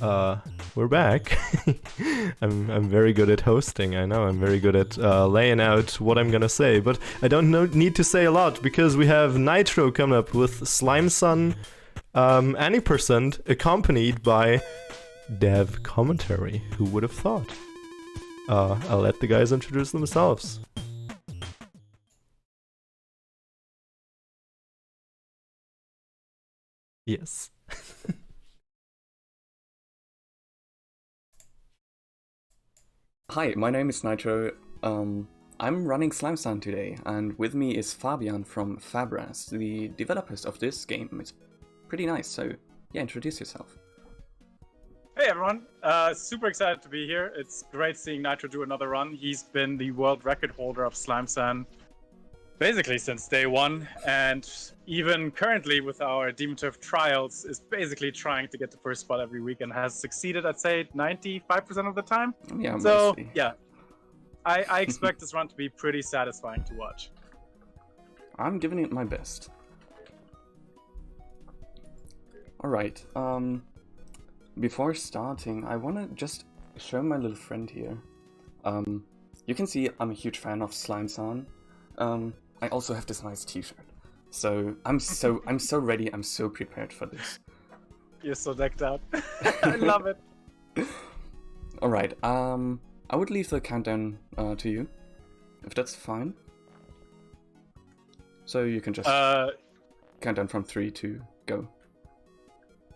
we're back. I'm very good at hosting, I know. I'm very good at laying out what I'm gonna say, but I don't need to say a lot because we have Nitro coming up with Slime Sun any percent accompanied by dev commentary. Who would have thought? I'll let the guys introduce themselves. Yes. Hi, my name is Nitro. I'm running Slime Sun today, and with me is Fabian from Fabras, the developers of this game. It's pretty nice, so yeah, introduce yourself. Hey everyone, super excited to be here. It's great seeing Nitro do another run. He's been the world record holder of Slime Sun basically since day one, and even currently with our Demon Turf trials is basically trying to get the first spot every week and has succeeded, I'd say 95% of the time. Yeah, so mostly. Yeah, I expect this run to be pretty satisfying to watch. I'm giving it my best. Alright, before starting, I want to just show my little friend here. You can see I'm a huge fan of Slime Sun. I also have this nice t-shirt. So I'm so ready, I'm so prepared for this. You're so decked out. I love it. Alright, I would leave the countdown to you, if that's fine. So you can just count down from 3 to go.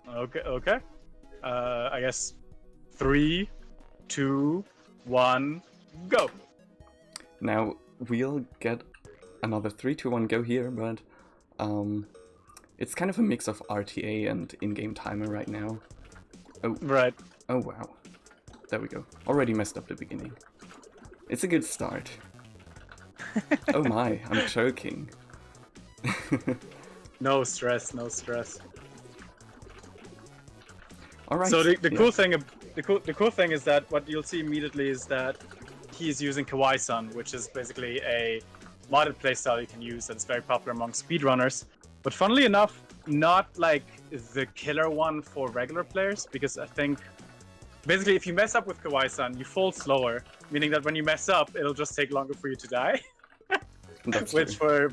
Okay. I guess 3, 2, 1, go. Now we'll get another 3, 2, 1 go here, but it's kind of a mix of RTA and in-game timer right now. Oh, right. Oh wow. There we go. Already messed up the beginning. It's a good start. Oh my, I'm choking. No stress, no stress. All right. So the cool thing is that what you'll see immediately is that he's using Kawaii-san, which is basically a modded playstyle you can use that's very popular among speedrunners. But funnily enough, not like the killer one for regular players, because I think basically if you mess up with Kawaii-san, you fall slower, meaning that when you mess up, it'll just take longer for you to die. Which for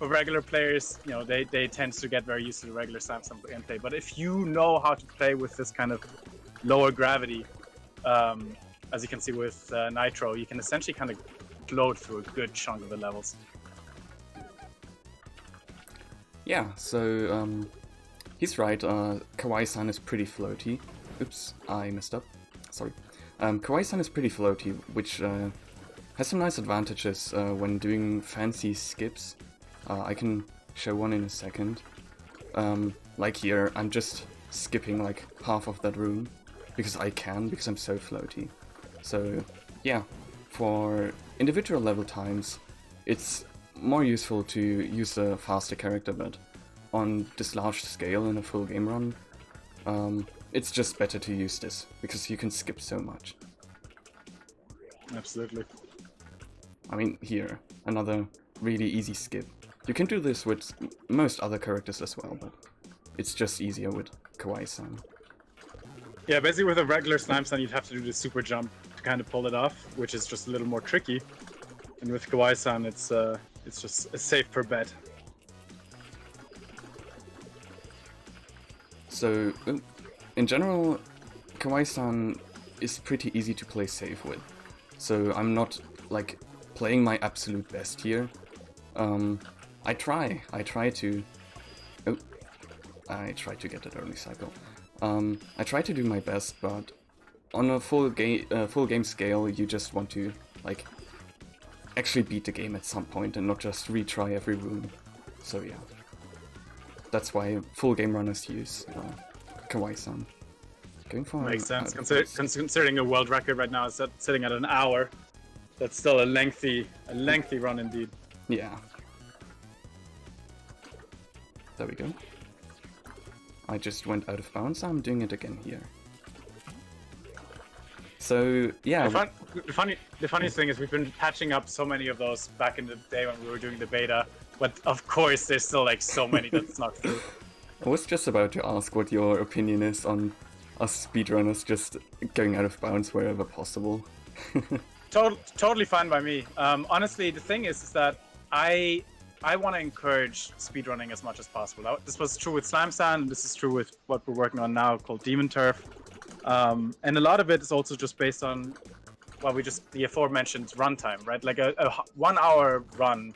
regular players, you know, they tend to get very used to the regular Slime Sun gameplay. But if you know how to play with this kind of lower gravity, as you can see with Nitro, you can essentially kind of float through a good chunk of the levels. Yeah, so he's right. Kawaii-san is pretty floaty. Oops, I messed up. Sorry. Kawaii-san is pretty floaty, which has some nice advantages when doing fancy skips. I can show one in a second. Like here, I'm just skipping like half of that room because I'm so floaty. So yeah, for individual level times, it's more useful to use a faster character, but on this large scale in a full game run, it's just better to use this because you can skip so much. Absolutely. I mean, here, another really easy skip. You can do this with most other characters as well, but it's just easier with Kawaii-san. Yeah, basically with a regular Slime Sun, you'd have to do the super jump to kind of pull it off, which is just a little more tricky. And with Kawaii-san, it's just a safer bet. So, in general, Kawaii-san is pretty easy to play safe with. So I'm not, like, playing my absolute best here. I try to... Oh, I try to get that early cycle. I try to do my best, but on a full game scale, you just want to, like, actually beat the game at some point and not just retry every room. So yeah. That's why full game runners use Kawaii-san. Going for Makes sense. Considering a world record right now is sitting at an hour, that's still a lengthy run indeed. Yeah. There we go. I just went out of bounds. I'm doing it again here. So yeah. The funniest thing is we've been patching up so many of those back in the day when we were doing the beta, but of course there's still like so many that's not through. I was just about to ask what your opinion is on us speedrunners just going out of bounds wherever possible. Totally fine by me. Honestly, the thing is that I want to encourage speedrunning as much as possible. This was true with Slime Sand, and this is true with what we're working on now called Demon Turf. And a lot of it is also just based on, well, the aforementioned runtime, right? Like a 1 hour run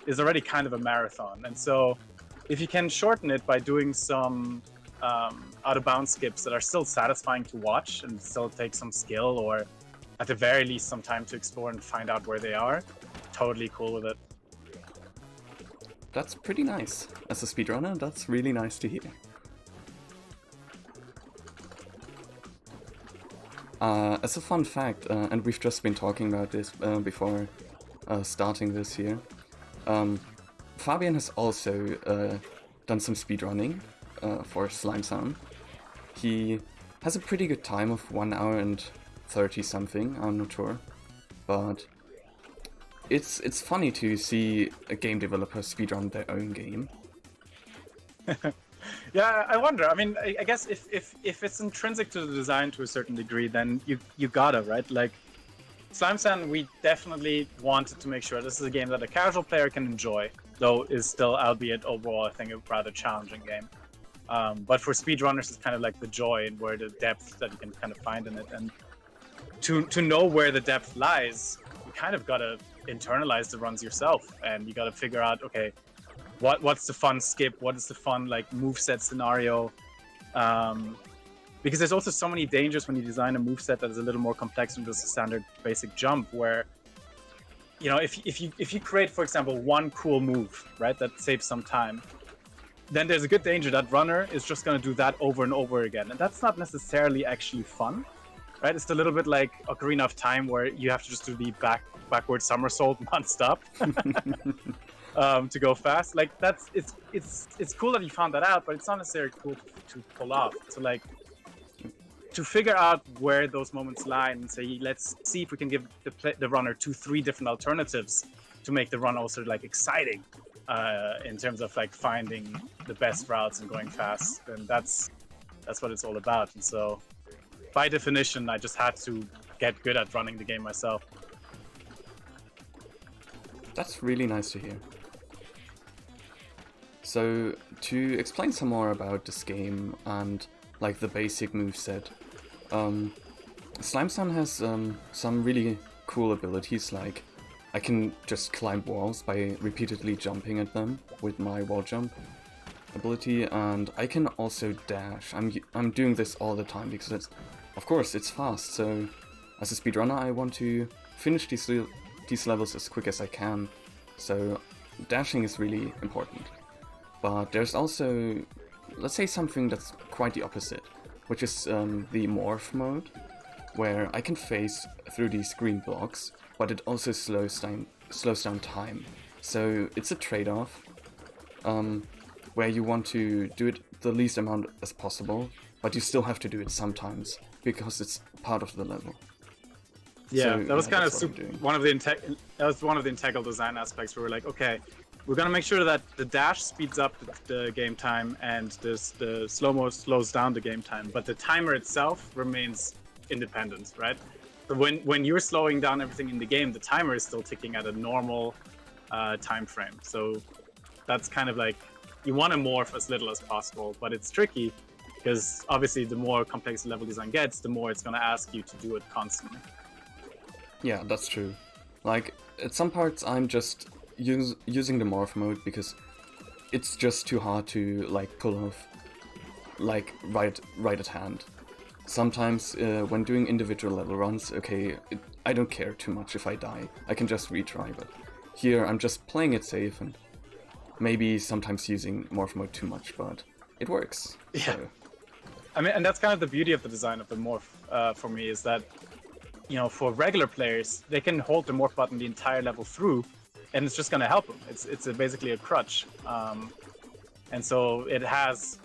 is already kind of a marathon. And so if you can shorten it by doing some out of bounds skips that are still satisfying to watch and still take some skill, or at the very least some time to explore and find out where they are, totally cool with it. That's pretty nice. As a speedrunner, that's really nice to hear. As a fun fact, and we've just been talking about this before starting this here, Fabian has also done some speedrunning for Slime Sound. He has a pretty good time of 1 hour and 30 something, I'm not sure, but it's funny to see a game developer speedrun their own game. Yeah, I wonder. I mean, I guess if it's intrinsic to the design to a certain degree, then you gotta, right? Like, Slime Sand, we definitely wanted to make sure this is a game that a casual player can enjoy, though is still, albeit overall, I think a rather challenging game. But for speedrunners, it's kind of like the joy and where the depth that you can kind of find in it. And to know where the depth lies, you kind of gotta internalize the runs yourself, and you gotta figure out, okay, what's the fun skip, what is the fun like moveset scenario, because there's also so many dangers when you design a moveset that is a little more complex than just a standard basic jump, where, you know, if you create, for example, one cool move, right, that saves some time, then there's a good danger that runner is just going to do that over and over again, and that's not necessarily actually fun, right? It's a little bit like Ocarina of Time, where you have to just do the backward somersault non-stop to go fast. Like, it's cool that you found that out, but it's not necessarily cool to pull off. So like, to figure out where those moments lie and say, let's see if we can give the runner 2-3 different alternatives to make the run also like exciting in terms of like finding the best routes and going fast. And that's what it's all about. And so by definition, I just had to get good at running the game myself. That's really nice to hear. So, to explain some more about this game and like the basic moveset, Slime Sound has some really cool abilities, like I can just climb walls by repeatedly jumping at them with my wall jump ability, and I can also dash. I'm doing this all the time because of course it's fast, so as a speedrunner I want to finish these levels as quick as I can, so dashing is really important. But there's also, let's say, something that's quite the opposite, which is the morph mode, where I can phase through these green blocks, but it also slows down time. So it's a trade-off, where you want to do it the least amount as possible, but you still have to do it sometimes because it's part of the level. Yeah, so, that was kind of one of the integral design aspects where we're like, okay, we're gonna make sure that the dash speeds up the game time and the slow-mo slows down the game time, but the timer itself remains independent, right? So when you're slowing down everything in the game, the timer is still ticking at a normal time frame. So that's kind of like, you want to morph as little as possible, but it's tricky because obviously the more complex the level design gets, the more it's going to ask you to do it constantly. Yeah, that's true. Like, at some parts I'm just using the morph mode because it's just too hard to like pull off like right at hand. Sometimes when doing individual level runs, okay, I don't care too much if I die. I can just retry, but here I'm just playing it safe and maybe sometimes using morph mode too much, but it works. Yeah. So. I mean, and that's kind of the beauty of the design of the morph for me, is that, you know, for regular players, they can hold the morph button the entire level through, and it's just going to help them. It's basically a crutch. And so it has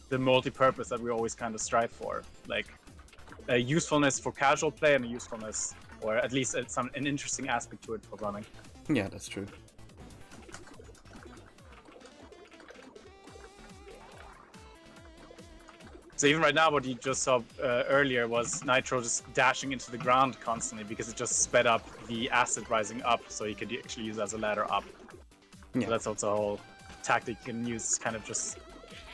the multi-purpose that we always kind of strive for, like a usefulness for casual play and a usefulness, or at least an interesting aspect to it for running. Yeah, that's true. So even right now, what you just saw earlier was Nitro just dashing into the ground constantly because it just sped up the acid rising up, so you could actually use it as a ladder up. Yeah. So that's also a whole tactic you can use, kind of just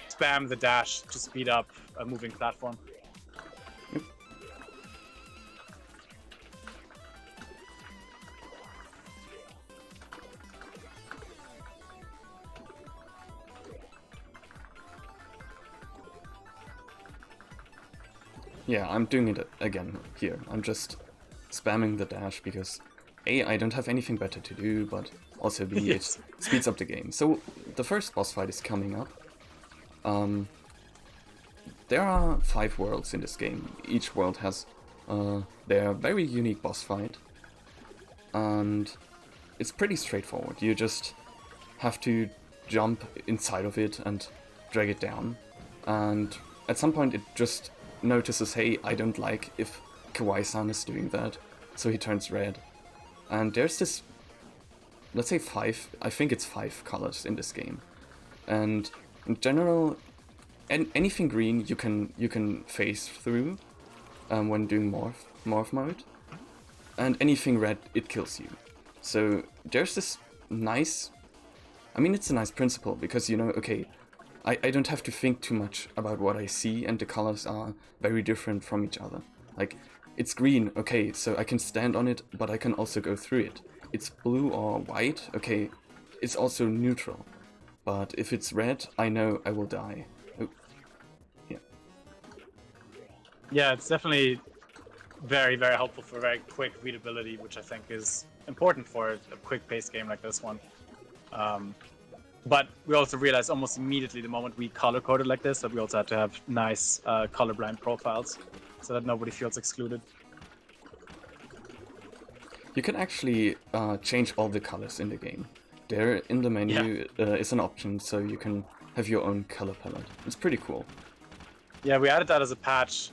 spam the dash to speed up a moving platform. Yeah, I'm doing it again here. I'm just spamming the dash because A, I don't have anything better to do, but also B, Yes. it speeds up the game. So the first boss fight is coming up. There are 5 worlds in this game. Each world has their very unique boss fight. And it's pretty straightforward. You just have to jump inside of it and drag it down. And at some point it just notices, hey, I don't like if Kawaii-san is doing that, so he turns red. And there's this, let's say 5, I think it's 5 colors in this game. And in general, anything green you can phase through when doing morph mode. And anything red, it kills you. So there's this nice, I mean, it's a nice principle because, you know, okay, I don't have to think too much about what I see, and the colors are very different from each other. Like, it's green, okay, so I can stand on it, but I can also go through it. It's blue or white, okay, it's also neutral. But if it's red, I know I will die. Oh. Yeah. Yeah, it's definitely very, very helpful for very quick readability, which I think is important for a quick-paced game like this one. But we also realized almost immediately the moment we color-coded like this that we also had to have nice colorblind profiles so that nobody feels excluded. You can actually change all the colors in the game. There in the menu is an option, so you can have your own color palette. It's pretty cool. Yeah, we added that as a patch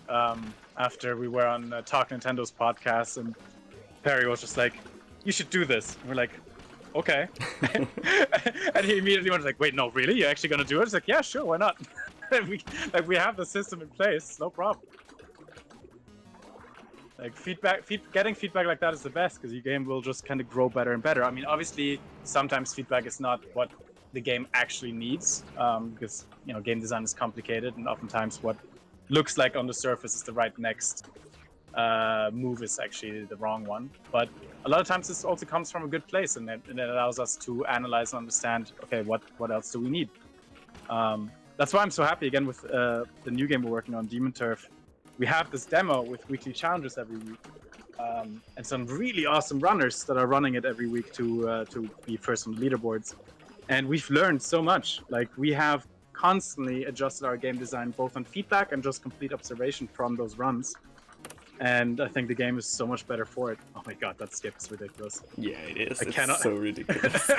after we were on Talk Nintendo's podcast, and Perry was just like, you should do this. And we're like, okay. And he immediately went like, wait, no, really? You're actually going to do it? It's like, yeah, sure, why not? we have the system in place, no problem. Like, getting feedback like that is the best, because your game will just kind of grow better and better. I mean, obviously, sometimes feedback is not what the game actually needs, because, you know, game design is complicated, and oftentimes what looks like on the surface is the right next move is actually the wrong one. But a lot of times this also comes from a good place, and it allows us to analyze and understand, okay, what else do we need? That's why I'm so happy again with the new game we're working on, Demon Turf. We have this demo with weekly challenges every week, and some really awesome runners that are running it every week to be first on the leaderboards. And we've learned so much. Like, we have constantly adjusted our game design both on feedback and just complete observation from those runs. And I think the game is so much better for it. Oh my god, that skip is ridiculous. Yeah, it is. I cannot... so ridiculous.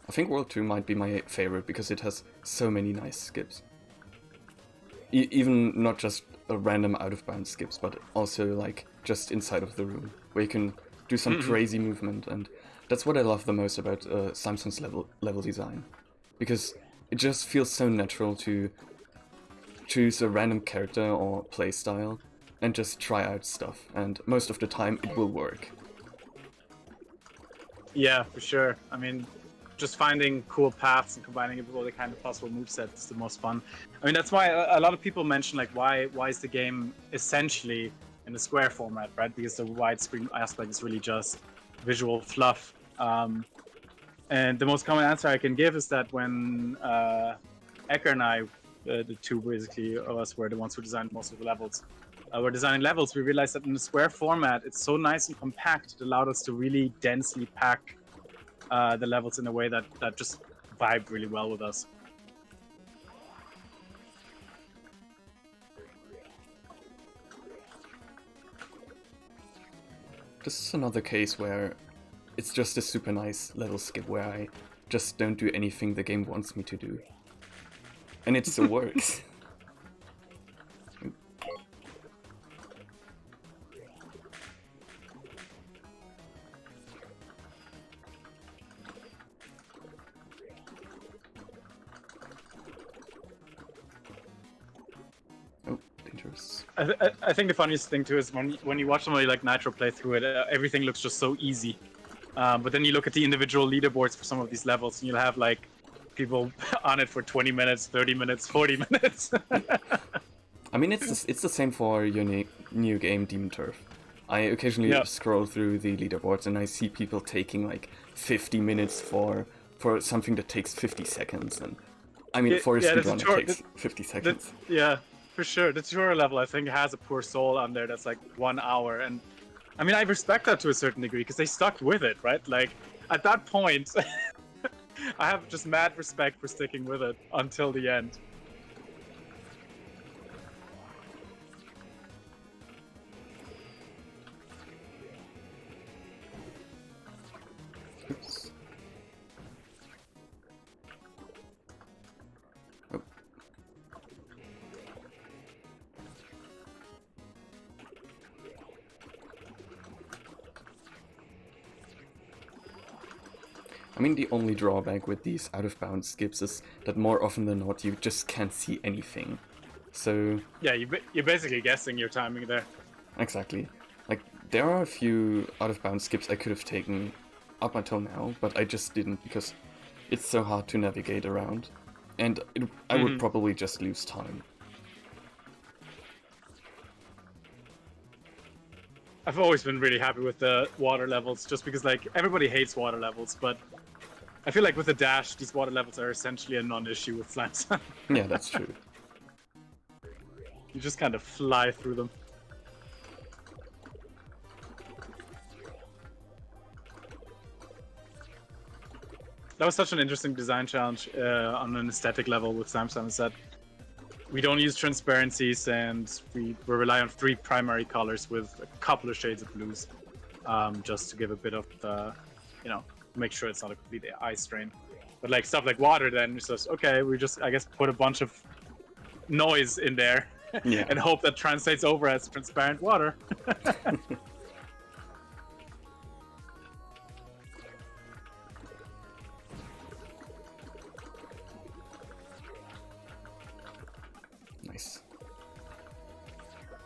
I think World 2 might be my favorite because it has so many nice skips. Even not just random out-of-bounds skips, but also like just inside of the room, where you can do some crazy movement, and that's what I love the most about Samsung's level design, because it just feels so natural to choose a random character or playstyle and just try out stuff, and most of the time it will work. Yeah, for sure. I mean, just finding cool paths and combining it with all the kind of possible movesets is the most fun. I mean, that's why a lot of people mention, like, why is the game essentially in the square format, right? Because the widescreen aspect is really just visual fluff. And the most common answer I can give is that when Ecker and I, the two basically of us were the ones who designed most of the levels, were designing levels, we realized that in the square format, it's so nice and compact, it allowed us to really densely pack the levels in a way that just vibe really well with us. This is another case where it's just a super nice level skip where I just don't do anything the game wants me to do. And it still works. Tetris. I think the funniest thing too is when you watch somebody like Nitro play through it, everything looks just so easy. But then you look at the individual leaderboards for some of these levels, and you'll have like people on it for 20 minutes, 30 minutes, 40 minutes. I mean, it's the same for your new game, Demon Turf. I occasionally scroll through the leaderboards and I see people taking like 50 minutes for something that takes 50 seconds. And I mean, for a speedrun, it takes 50 seconds. Yeah, for sure. The tutorial level, I think, has a poor soul on there that's like 1 hour. And I mean, I respect that to a certain degree because they stuck with it, right? Like, at that point, I have just mad respect for sticking with it until the end. Oops. Oh. I mean, the only drawback with these out-of-bounds skips is that more often than not, you just can't see anything. So... Yeah, you're basically guessing your timing there. Exactly. Like, there are a few out-of-bounds skips I could have taken up until now, but I just didn't because it's so hard to navigate around. And I would probably just lose time. I've always been really happy with the water levels, just because, like, everybody hates water levels, but I feel like with the dash, these water levels are essentially a non-issue with Slime Sun. Yeah, that's true. You just kind of fly through them. That was such an interesting design challenge on an aesthetic level with Slime Sun, is that we don't use transparencies and we rely on 3 primary colors with a couple of shades of blues, just to give a bit of the, you know, make sure it's not a complete eye strain. But like stuff like water, then it's just okay. We just, I guess, put a bunch of noise in there and hope that translates over as transparent water. Nice.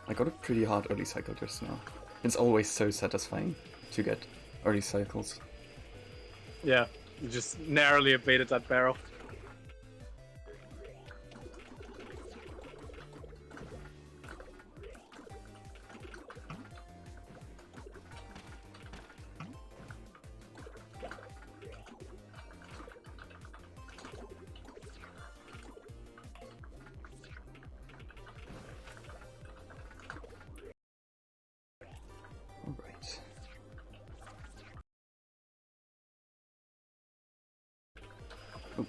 I got a pretty hard early cycle just now. It's always so satisfying to get early cycles. Yeah, you just narrowly evaded that barrel. Alright. Oh.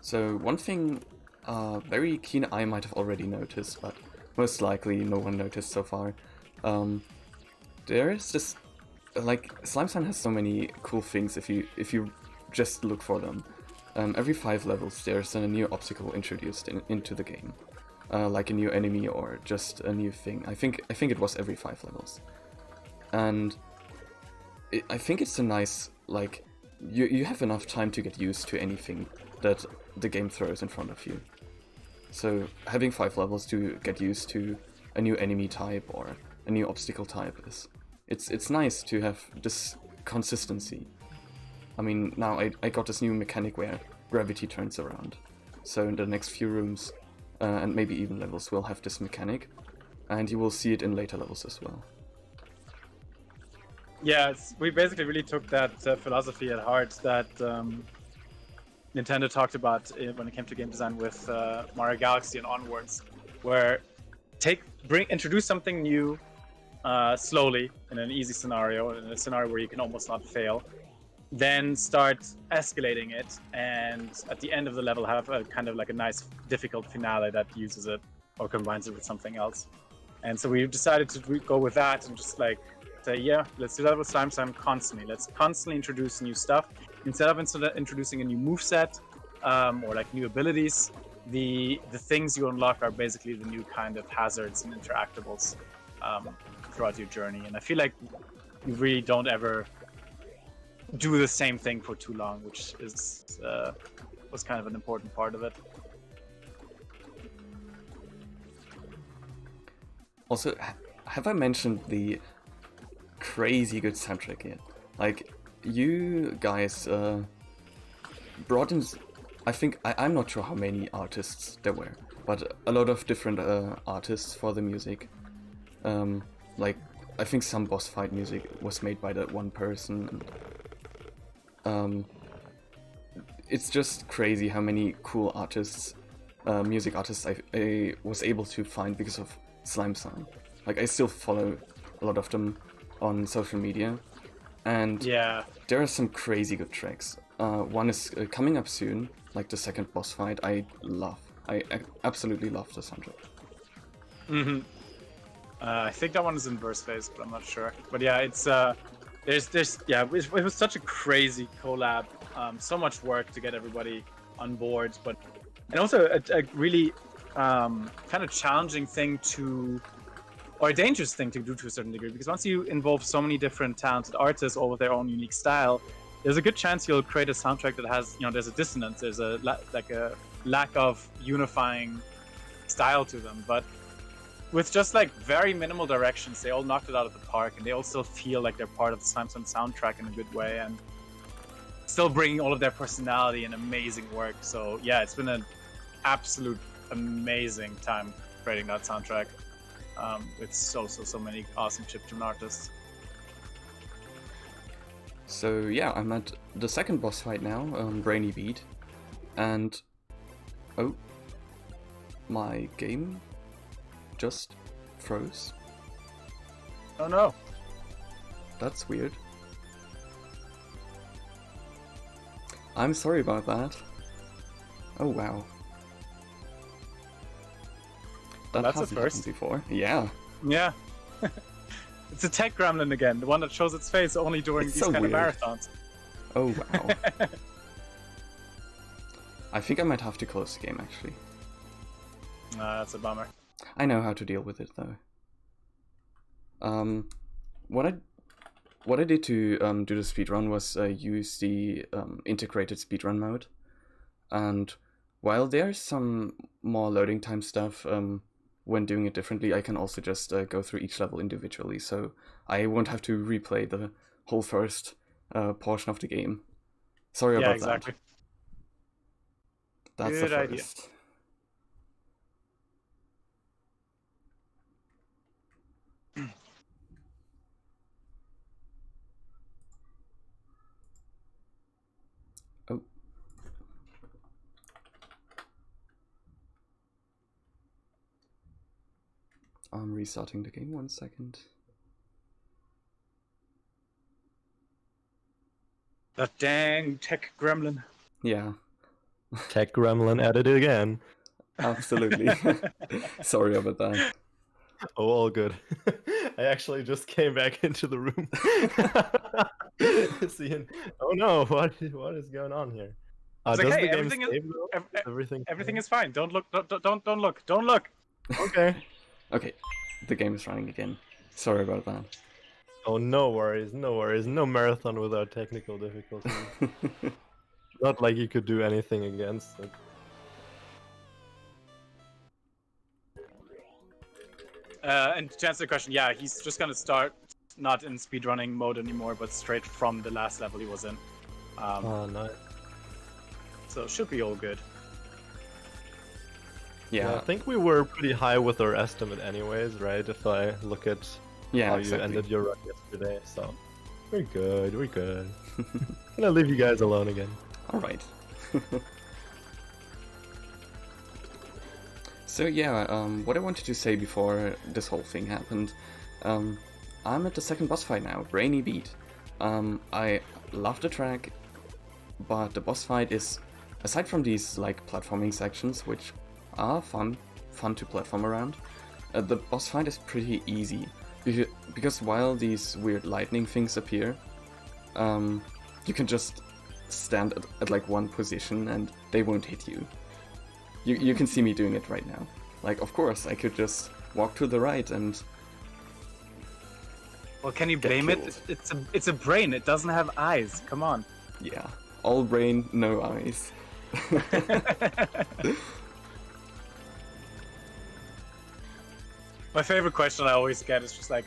So one thing very keen eye might have already noticed, but most likely no one noticed so far. There is this, like, Slime Sun has so many cool things if you just look for them. Every 5 levels there's a new obstacle introduced into the game, like a new enemy or just a new thing. I think it was every 5 levels, and I think it's a nice, like, you have enough time to get used to anything that the game throws in front of you. So having 5 levels to get used to a new enemy type or a new obstacle type it's nice to have this consistency. I mean, now I got this new mechanic where gravity turns around. So in the next few rooms, and maybe even levels, we'll have this mechanic, and you will see it in later levels as well. Yeah, we basically really took that philosophy at heart that Nintendo talked about when it came to game design with Mario Galaxy and onwards, where introduce something new slowly in an easy scenario, in a scenario where you can almost not fail, then start escalating it, and at the end of the level have a kind of like a nice difficult finale that uses it or combines it with something else. And so we decided to go with that and just like say, yeah, let's do that with Slime Sun constantly. Let's constantly introduce new stuff. Instead of introducing a new moveset or like new abilities, the things you unlock are basically the new kind of hazards and interactables. throughout your journey. And I feel like you really don't ever do the same thing for too long, which is was kind of an important part of it. Also, have I mentioned the crazy good soundtrack yet? Like, you guys brought in, I think, I'm not sure how many artists there were, but a lot of different artists for the music. Like, I think some boss fight music was made by that one person. It's just crazy how many cool artists, music artists I was able to find because of Slime Sign. Like, I still follow a lot of them on social media, and Yeah. there are some crazy good tracks. One is coming up soon, like the second boss fight. I absolutely love the soundtrack. Mm-hmm. I think that one is in verse phase, but I'm not sure. But yeah, it's it was such a crazy collab. So much work to get everybody on board, and also a really kind of challenging thing or a dangerous thing to do to a certain degree, because once you involve so many different talented artists, all with their own unique style, there's a good chance you'll create a soundtrack that has, there's a dissonance, there's a lack of unifying style to them. But with just like very minimal directions, they all knocked it out of the park, and they all still feel like they're part of the Slime soundtrack in a good way, and still bringing all of their personality and amazing work. So yeah, it's been an absolute amazing time creating that soundtrack. With so many awesome chiptune artists. So yeah, I'm at the second boss fight now, Brainy Beat, and oh, my game just froze. Oh no. That's weird. I'm sorry about that. Oh wow. That's a hasn't first. happened before. Yeah. Yeah. It's a tech gremlin again, the one that shows its face only during It's these so kind weird. of marathons. Oh wow. I think I might have to close the game actually. That's a bummer. I know how to deal with it though. What I did to do the speedrun was use the integrated speedrun mode, and while there's some more loading time stuff when doing it differently, I can also just go through each level individually, so I won't have to replay the whole first portion of the game. Sorry about exactly. that. That's Good the idea. first. Oh. I'm restarting the game, 1 second. That dang tech gremlin. Yeah, Tech Gremlin at it again. absolutely. Sorry about that. Oh, all good. I actually just came back into the room. Seeing, oh no, what is going on here? It's Does like, hey, the game everything is- save though? Everything Everything is fine. Don't look. Don't look. Don't look. okay. Okay, the game is running again. Sorry about that. Oh, no worries, no worries. No marathon without technical difficulties. Not like you could do anything against it. And to answer the question, yeah, he's just gonna start not in speedrunning mode anymore, but straight from the last level he was in. Oh, nice. So it should be all good. Yeah, I Yeah, think we were pretty high with our estimate anyways, right? If I look at yeah, how exactly. you ended your run yesterday, so we're good, we're good. Gonna leave you guys alone again. All right. So yeah, what I wanted to say before this whole thing happened, I'm at the second boss fight now, Brainy Beat. I love the track, but the boss fight is, aside from these like platforming sections, which are fun to platform around, the boss fight is pretty easy because while these weird lightning things appear, you can just stand at like one position and they won't hit you. You can see me doing it right now. Like, of course, I could just walk to the right and Well, can you get blame killed. it? It's a brain. It doesn't have eyes. Come on. Yeah, all brain, no eyes. My favorite question I always get is just like,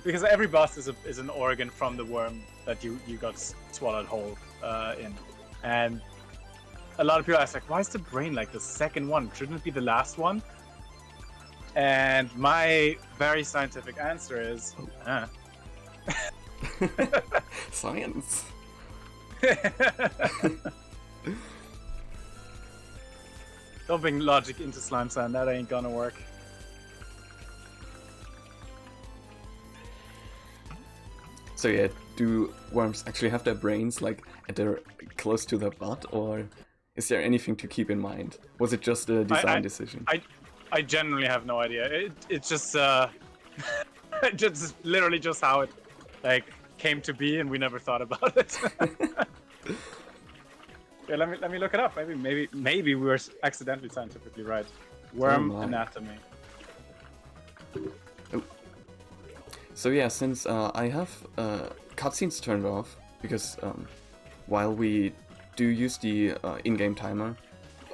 because every boss is an organ from the worm that you got swallowed whole in, and a lot of people ask like, why is the brain like the second one? Shouldn't it be the last one? And my very scientific answer is, Science. Dumping logic into slime sand, that ain't gonna work. So yeah, do worms actually have their brains like at their close to their butt, or is there anything to keep in mind? Was it just a design decision? I genuinely have no idea. It's just just literally just how it like came to be, and we never thought about it. Yeah, let me look it up. Maybe we were accidentally scientifically right. Worm anatomy. Oh. So yeah, since I have cutscenes turned off, because while we do use the in-game timer,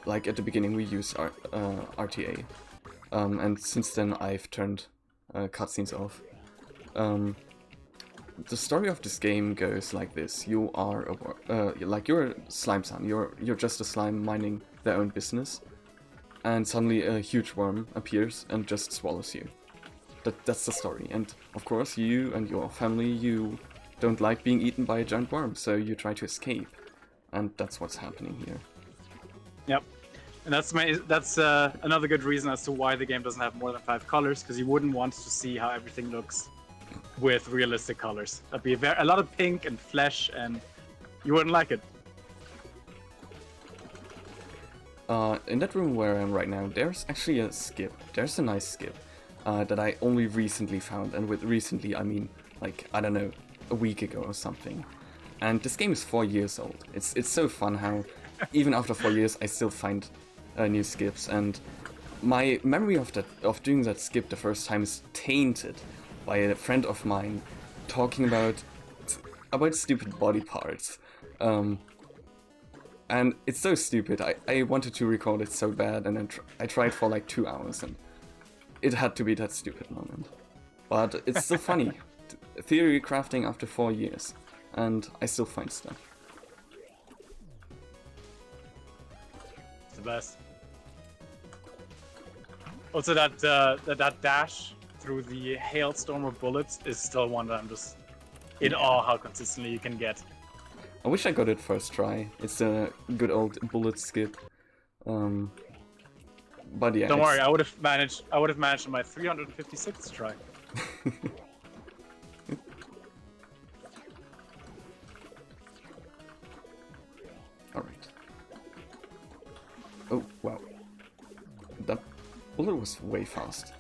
like at the beginning we use RTA, and since then I've turned cutscenes off. The story of this game goes like this: you are you're a slime son. You're just a slime minding their own business, and suddenly a huge worm appears and just swallows you. That's the story. And of course, you and your family, you don't like being eaten by a giant worm, so you try to escape, and that's what's happening here. Yep. And that's another good reason as to why the game doesn't have more than 5 colors, because you wouldn't want to see how everything looks with realistic colors. That'd be a lot of pink and flesh, and you wouldn't like it. In that room where I am right now, there's actually a skip. There's a nice skip that I only recently found, and with recently I mean like, I don't know, a week ago or something. And this game is 4 years old. It's so fun how even after 4 years I still find new skips, and my memory of doing that skip the first time is tainted by a friend of mine talking about stupid body parts. And it's so stupid. I wanted to record it so bad, and then I tried for like 2 hours, and it had to be that stupid moment. But it's still funny. Theory crafting after 4 years, and I still find stuff. It's the best. Also, that dash through the hailstorm of bullets is still one that I'm just in awe how consistently you can get. I wish I got it first try. It's a good old bullet skip. But yeah. Don't worry, I would have managed on my 356th try. Alright. Oh, wow. That bullet was way fast.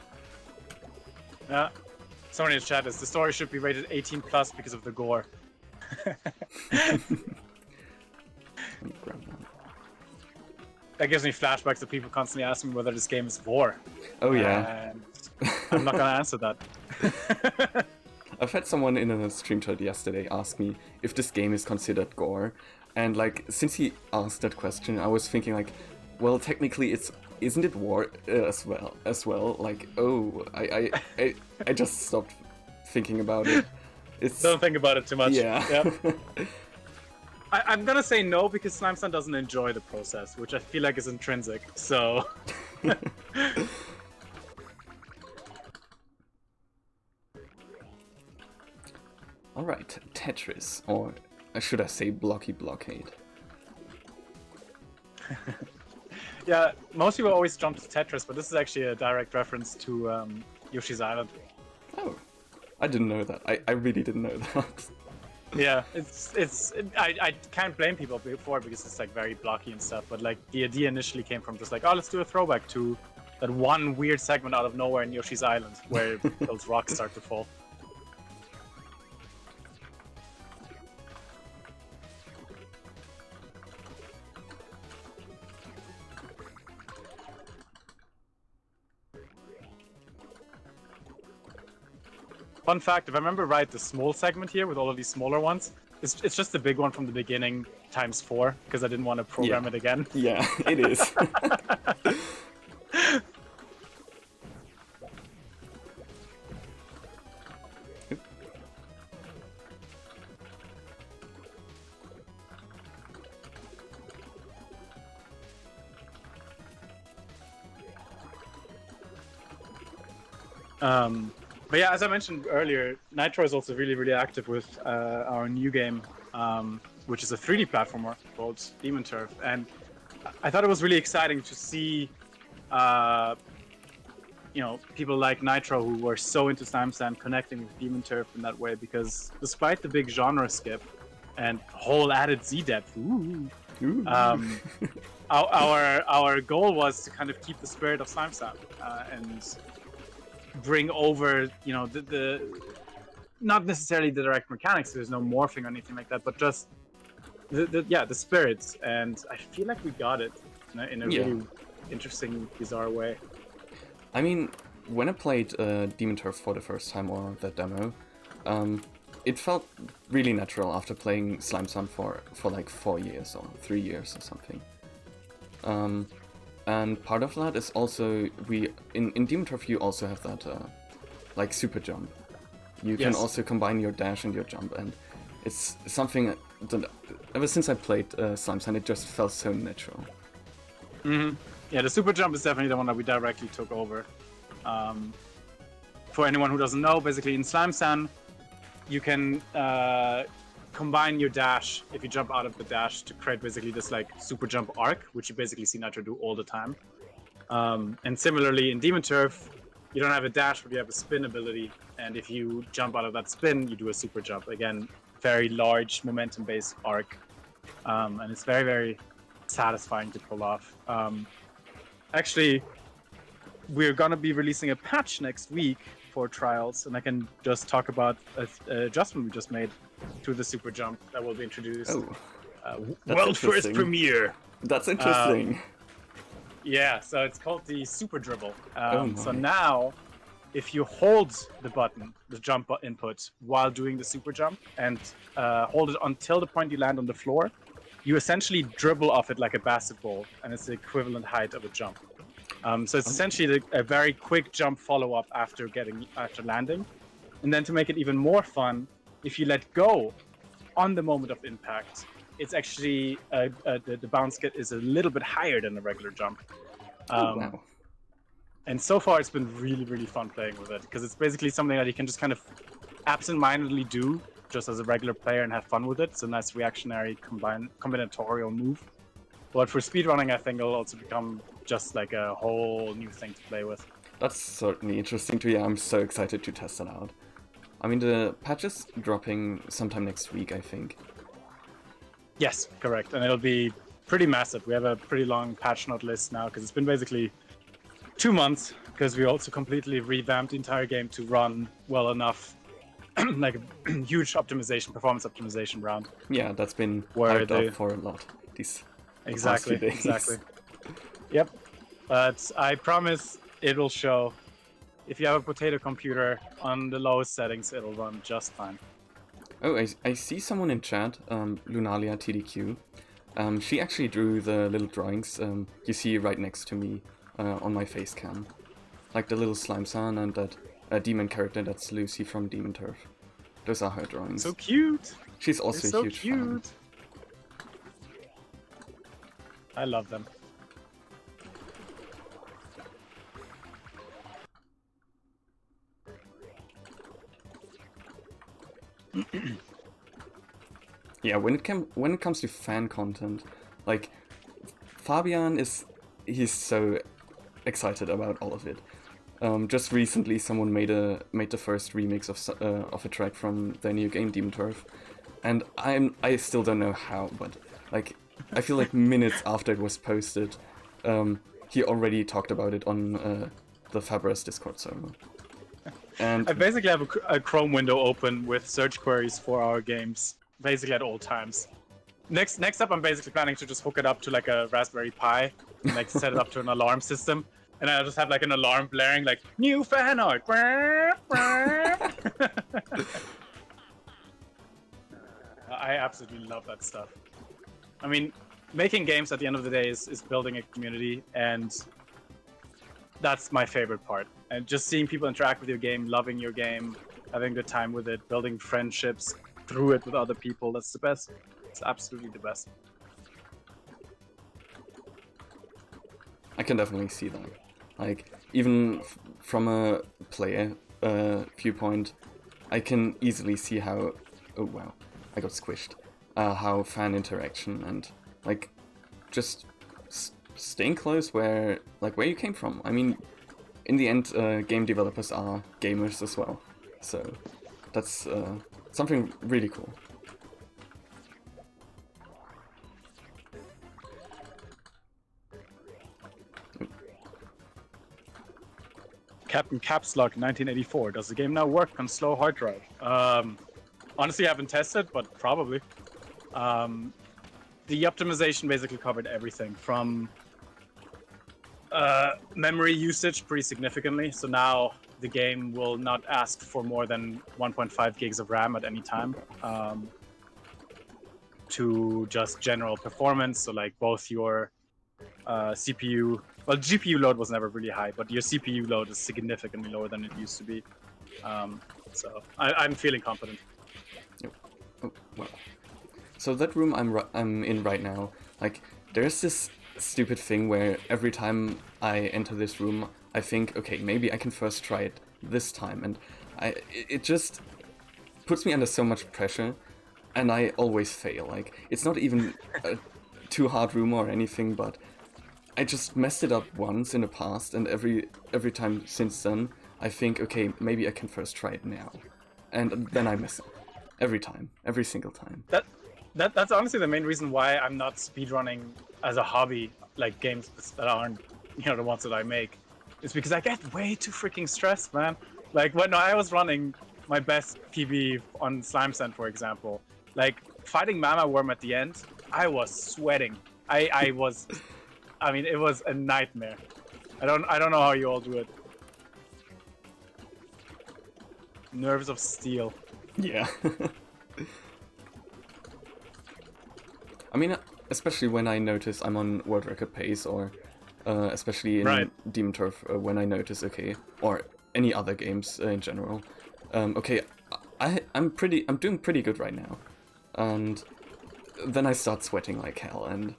Yeah. Someone in the chat is the story should be rated 18 plus because of the gore. Let me grab that. That gives me flashbacks of people constantly asking me whether this game is gore. Oh yeah. And I'm not gonna answer that. I've had someone in a stream thread yesterday ask me if this game is considered gore, and like, since he asked that question, I was thinking like, well, technically isn't it war as well? Like, oh, I just stopped thinking about it. Don't think about it too much. Yeah. Yep. I'm gonna say no because Slime-san doesn't enjoy the process, which I feel like is intrinsic. So. All right, Tetris, or should I say Blocky Blockade? Yeah, most people always jump to Tetris, but this is actually a direct reference to Yoshi's Island. Oh, I didn't know that. I really didn't know that. Yeah, I can't blame people for it because it's like very blocky and stuff, but like the idea initially came from just like, oh, let's do a throwback to that one weird segment out of nowhere in Yoshi's Island where those rocks start to fall. Fun fact, if I remember right, the small segment here with all of these smaller ones, it's just the big one from the beginning times 4, because I didn't want to program it again. Yeah, it is. But yeah, as I mentioned earlier, Nitro is also really, really active with our new game, which is a 3D platformer called Demon Turf. And I thought it was really exciting to see, people like Nitro who were so into Slime Sand connecting with Demon Turf in that way, because despite the big genre skip and whole added Z depth, our goal was to kind of keep the spirit of Slime Sand and bring over, the not necessarily the direct mechanics. There's no morphing or anything like that, but just the spirits. And I feel like we got it in a really interesting, bizarre way. I mean, when I played Demon Turf for the first time, or the demo, it felt really natural after playing Slime Sand for like 4 years or 3 years or something. And part of that is also, in Demon Turf you also have that like super jump. You can also combine your dash and your jump, and it's something that ever since I played Slime Sand, it just felt so natural. Mm-hmm. Yeah, the super jump is definitely the one that we directly took over. For anyone who doesn't know, basically in Slime Sand, you can combine your dash if you jump out of the dash to create basically this like super jump arc, which you basically see Nitro do all the time. And similarly in Demon Turf, you don't have a dash, but you have a spin ability, and if you jump out of that spin, you do a super jump. Again, very large momentum-based arc, and it's very, very satisfying to pull off. Actually, we're gonna be releasing a patch next week for trials, and I can just talk about an adjustment we just made to the super jump that will be introduced. World first premiere. That's interesting. Yeah, so it's called the Super Dribble. So now, if you hold the button, the jump input, while doing the super jump, and hold it until the point you land on the floor, you essentially dribble off it like a basketball, and it's the equivalent height of a jump. So it's essentially a very quick jump follow-up after landing. And then to make it even more fun, if you let go on the moment of impact, it's actually the bounce get is a little bit higher than a regular jump. Wow. And so far it's been really, really fun playing with it, because it's basically something that you can just kind of absent-mindedly do just as a regular player and have fun with it. It's a nice reactionary combinatorial move. But for speedrunning, I think it'll also become just like a whole new thing to play with. That's certainly interesting to hear. I'm so excited to test it out. I mean, the patch is dropping sometime next week, I think. Yes, correct. And it'll be pretty massive. We have a pretty long patch note list now, because it's been basically 2 months, because we also completely revamped the entire game to run well enough, like a huge performance optimization round. Yeah, that's been Where hyped up for a lot. Exactly. Yep. But I promise it will show. If you have a potato computer on the lowest settings, it'll run just fine. Oh, I see someone in chat, Lunalia TDQ. She actually drew the little drawings you see right next to me on my face cam. Like the little slime son and that demon character that's Lucy from Demon Turf. Those are her drawings. So cute! She's also They're a huge fan. I love them. Yeah, when it comes to fan content, like Fabian he's so excited about all of it. Just recently, someone made the first remix of a track from their new game Demon Turf, and I still don't know how, but like I feel like minutes after it was posted, he already talked about it on the Fabres Discord server. And I basically have a Chrome window open with search queries for our games, basically at all times. Next up, I'm basically planning to just hook it up to like a Raspberry Pi, and like set it up to an alarm system, and I'll just have like an alarm blaring, like new fan art. I absolutely love that stuff. I mean, making games at the end of the day is building a community, and that's my favorite part. And just seeing people interact with your game, loving your game, having a good time with it, building friendships through it with other people, that's the best. It's absolutely the best. I can definitely see that. Like, even from a player viewpoint, I can easily see how... Oh wow, I got squished. How fan interaction and, like, just staying close where you came from. I mean, in the end, game developers are gamers as well. So, that's something really cool. Captain Caps Lock 1984. Does the game now work on slow hard drive? Honestly, I haven't tested, but probably. The optimization basically covered everything from memory usage pretty significantly. So now the game will not ask for more than 1.5 gigs of RAM at any time. To just general performance, so like both your CPU, well, GPU load was never really high, but your CPU load is significantly lower than it used to be. So I'm feeling confident. Oh, well. So that room I'm in right now, like, there's this stupid thing where every time I enter this room, I think, okay, maybe I can first try it this time, and it just puts me under so much pressure, and I always fail. Like, it's not even a too hard room or anything, but I just messed it up once in the past, and every time since then, I think, okay, maybe I can first try it now, and then I mess up every time, every single time. That's honestly the main reason why I'm not speedrunning as a hobby, like games that aren't, the ones that I make. It's because I get way too freaking stressed, man. Like when I was running my best PB on Slime Sand, for example, like fighting Mama Worm at the end, I was sweating. I mean, it was a nightmare. I don't know how you all do it. Nerves of steel. Yeah. I mean, especially when I notice I'm on world record pace, or especially in Demon Turf, when I notice, okay, or any other games in general, okay, I'm doing pretty good right now, and then I start sweating like hell, and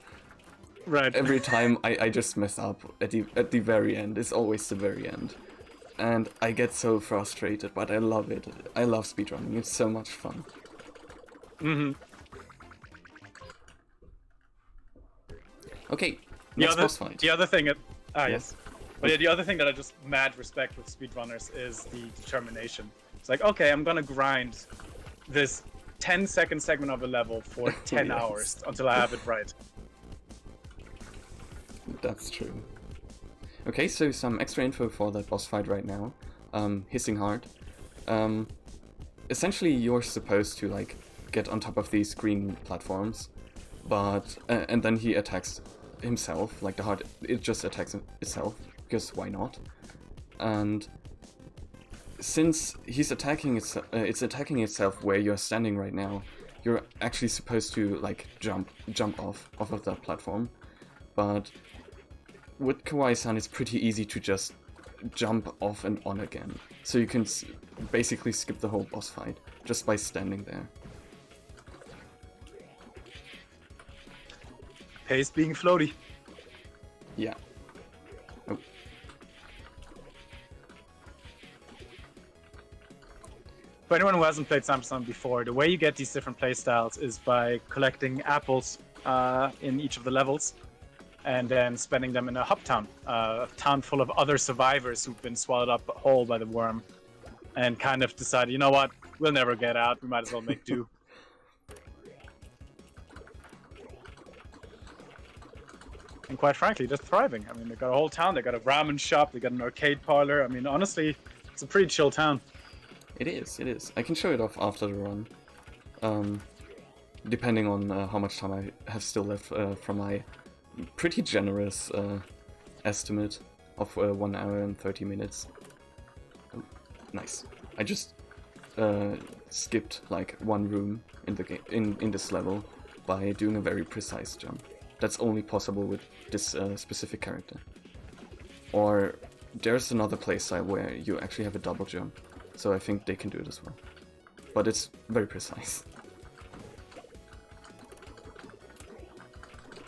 every time I just mess up at the very end. It's always the very end, and I get so frustrated, but I love it. I love speedrunning. It's so much fun. Mm-hmm. Okay, next boss fight. The other thing, Yes. yes. But yeah, the other thing that I just mad respect with speedrunners is the determination. It's like, okay, I'm gonna grind this 10-second segment of a level for 10 hours until I have it right. That's true. Okay, so some extra info for that boss fight right now. Hissing Heart. Essentially, you're supposed to, like, get on top of these green platforms, but and then he attacks himself, like the heart, it just attacks itself, because why not? And since he's attacking it's attacking itself where you're standing right now, you're actually supposed to, like, jump off of that platform, but with Kawaii-san it's pretty easy to just jump off and on again, so you can basically skip the whole boss fight just by standing there. Pace being floaty. Yeah. Oh. For anyone who hasn't played Samsung before, the way you get these different playstyles is by collecting apples in each of the levels, and then spending them in a hub town, a town full of other survivors who've been swallowed up whole by the worm, and kind of decide, you know what, we'll never get out, we might as well make do. And quite frankly, they're thriving. I mean, they got a whole town, they got a ramen shop, they got an arcade parlor. I mean, honestly, it's a pretty chill town. It is. I can show it off after the run. Depending on how much time I have still left from my pretty generous estimate of 1 hour and 30 minutes. Oh, nice. I just skipped like one room in the game in this level by doing a very precise jump. That's only possible with this specific character. Or there's another playstyle where you actually have a double jump, so I think they can do it as well. But it's very precise.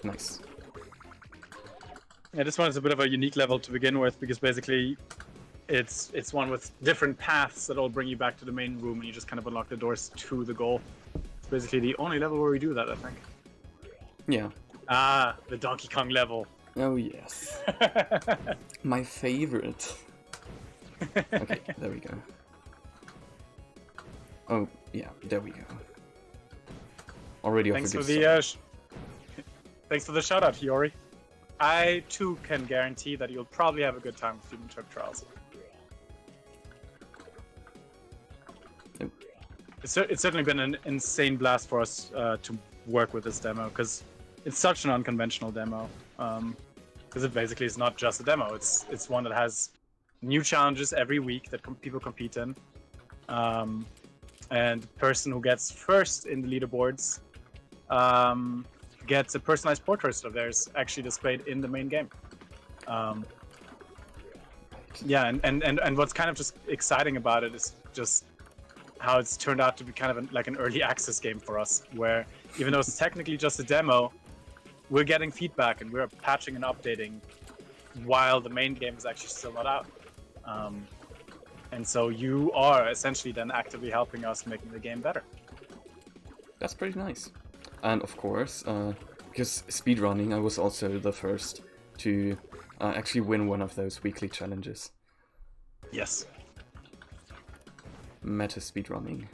Nice. Yeah, this one is a bit of a unique level to begin with, because basically it's one with different paths that all bring you back to the main room, and you just kind of unlock the doors to the goal. It's basically the only level where we do that, I think. Yeah. Ah, the Donkey Kong level. Oh yes. My favorite. Okay, there we go. Oh, yeah, there we go. Already off a Thanks good for the start. thanks for the shout out, Hiyori. I too can guarantee that you'll probably have a good time with Human Turk Trials. Nope. It's certainly been an insane blast for us to work with this demo, because it's such an unconventional demo. Because it basically is not just a demo. It's one that has new challenges every week that people compete in. And the person who gets first in the leaderboards gets a personalized portrait of theirs actually displayed in the main game. Yeah, and what's kind of just exciting about it is just how it's turned out to be kind of like an early access game for us, where even though it's technically just a demo, we're getting feedback and we're patching and updating while the main game is actually still not out. And so you are essentially then actively helping us making the game better. That's pretty nice. And of course, because speedrunning, I was also the first to actually win one of those weekly challenges. Yes. Meta speedrunning.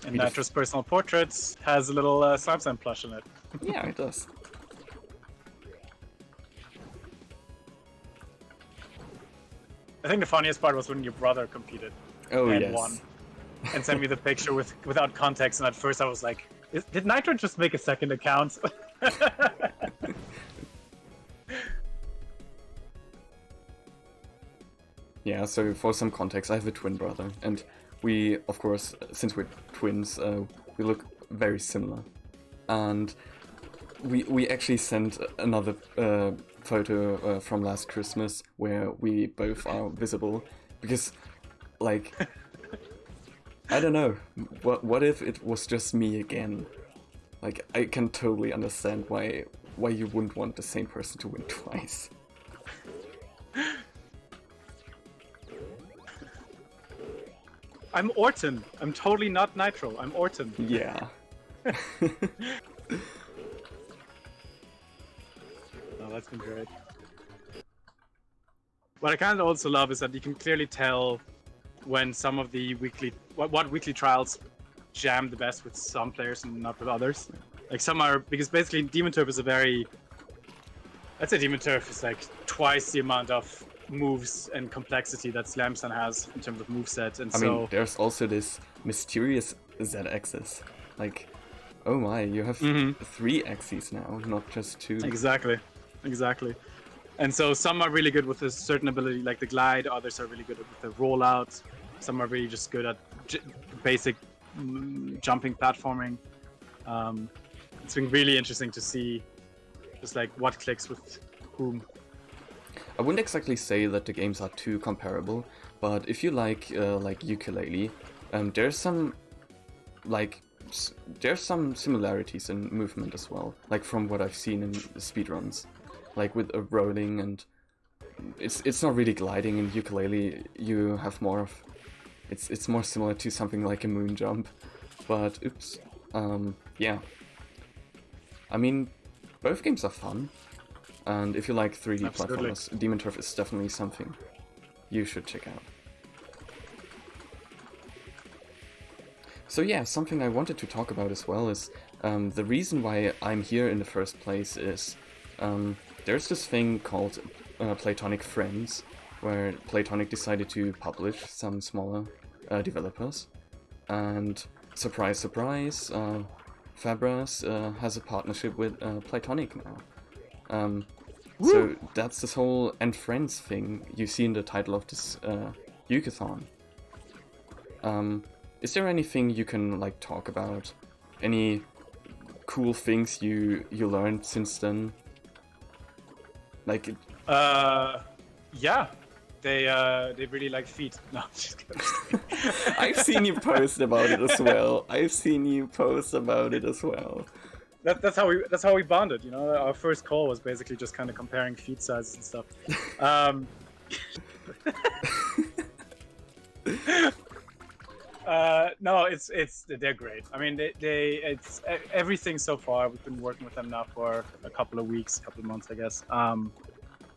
And Nitro's personal portraits has a little Slime Slime plush in it. Yeah, it does. I think the funniest part was when your brother competed Oh, and yes. won, and sent me the picture without context. And at first I was like, "Did Nitro just make a second account?" Yeah, so for some context, I have a twin brother, and we, of course, since we're twins, we look very similar. And we actually sent another photo from last Christmas where we both are visible, because, like, I don't know, what if it was just me again? Like, I can totally understand why you wouldn't want the same person to win twice. I'm Orton. I'm totally not Nitro. I'm Orton. Yeah. Oh, that's been great. What I kind of also love is that you can clearly tell when some of the what weekly trials jam the best with some players and not with others. Like some are, because basically Demon Turf is a very, I'd say Demon Turf is like twice the amount of moves and complexity that Slamson has in terms of moveset, and I mean, there's also this mysterious Z-axis. Like, oh my, you have 3 axes now, not just 2. Exactly. And so some are really good with a certain ability, like the glide. Others are really good with the rollout. Some are really just good at basic jumping, platforming. It's been really interesting to see just like what clicks with whom. I wouldn't exactly say that the games are too comparable, but if you like Yooka-Laylee, there's some similarities in movement as well, like from what I've seen in speedruns, like with a rolling, and it's not really gliding. In Yooka-Laylee you have more of, it's more similar to something like a moon jump, but oops, yeah. I mean, both games are fun. And if you like 3D Absolutely. platformers, Demon Turf is definitely something you should check out. So yeah, something I wanted to talk about as well is the reason why I'm here in the first place is there's this thing called Platonic Friends, where Platonic decided to publish some smaller developers. And surprise, surprise, Fabras has a partnership with Platonic now. So that's this whole and friends thing you see in the title of this Yookathon. Is there anything you can like talk about? Any cool things you learned since then? Like, Yeah, they really like feet. No, I'm just kidding. I've seen you post about it as well. That's how we bonded. You know, our first call was basically just kind of comparing feet sizes and stuff. No, they're great. I mean, it's everything so far. We've been working with them now for a couple of months, I guess.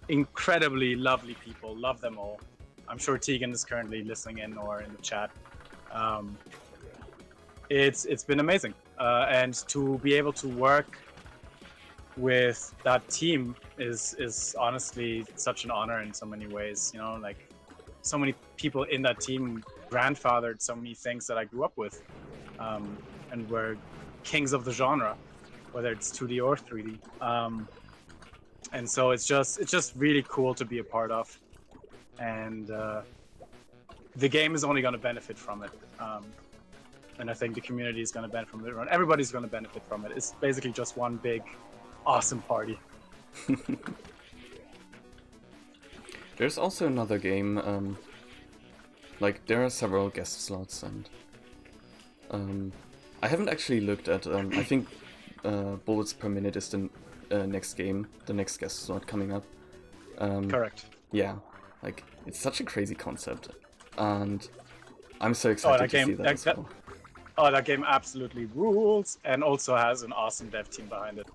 Incredibly lovely people. Love them all. I'm sure Tegan is currently listening in or in the chat. It's been amazing, and to be able to work with that team is honestly such an honor in so many ways. You know, like so many people in that team grandfathered so many things that I grew up with, and were kings of the genre, whether it's 2D or 3D. And so it's just really cool to be a part of, and the game is only going to benefit from it. And I think the community is going to benefit from it. Everybody's going to benefit from it. It's basically just one big, awesome party. there's also another game. Like there are several guest slots, and I haven't actually looked at. I think Bullets Per Minute is the next game, the next guest slot coming up. Correct. Yeah, like it's such a crazy concept, and I'm so excited to see that as well. That game absolutely rules, and also has an awesome dev team behind it.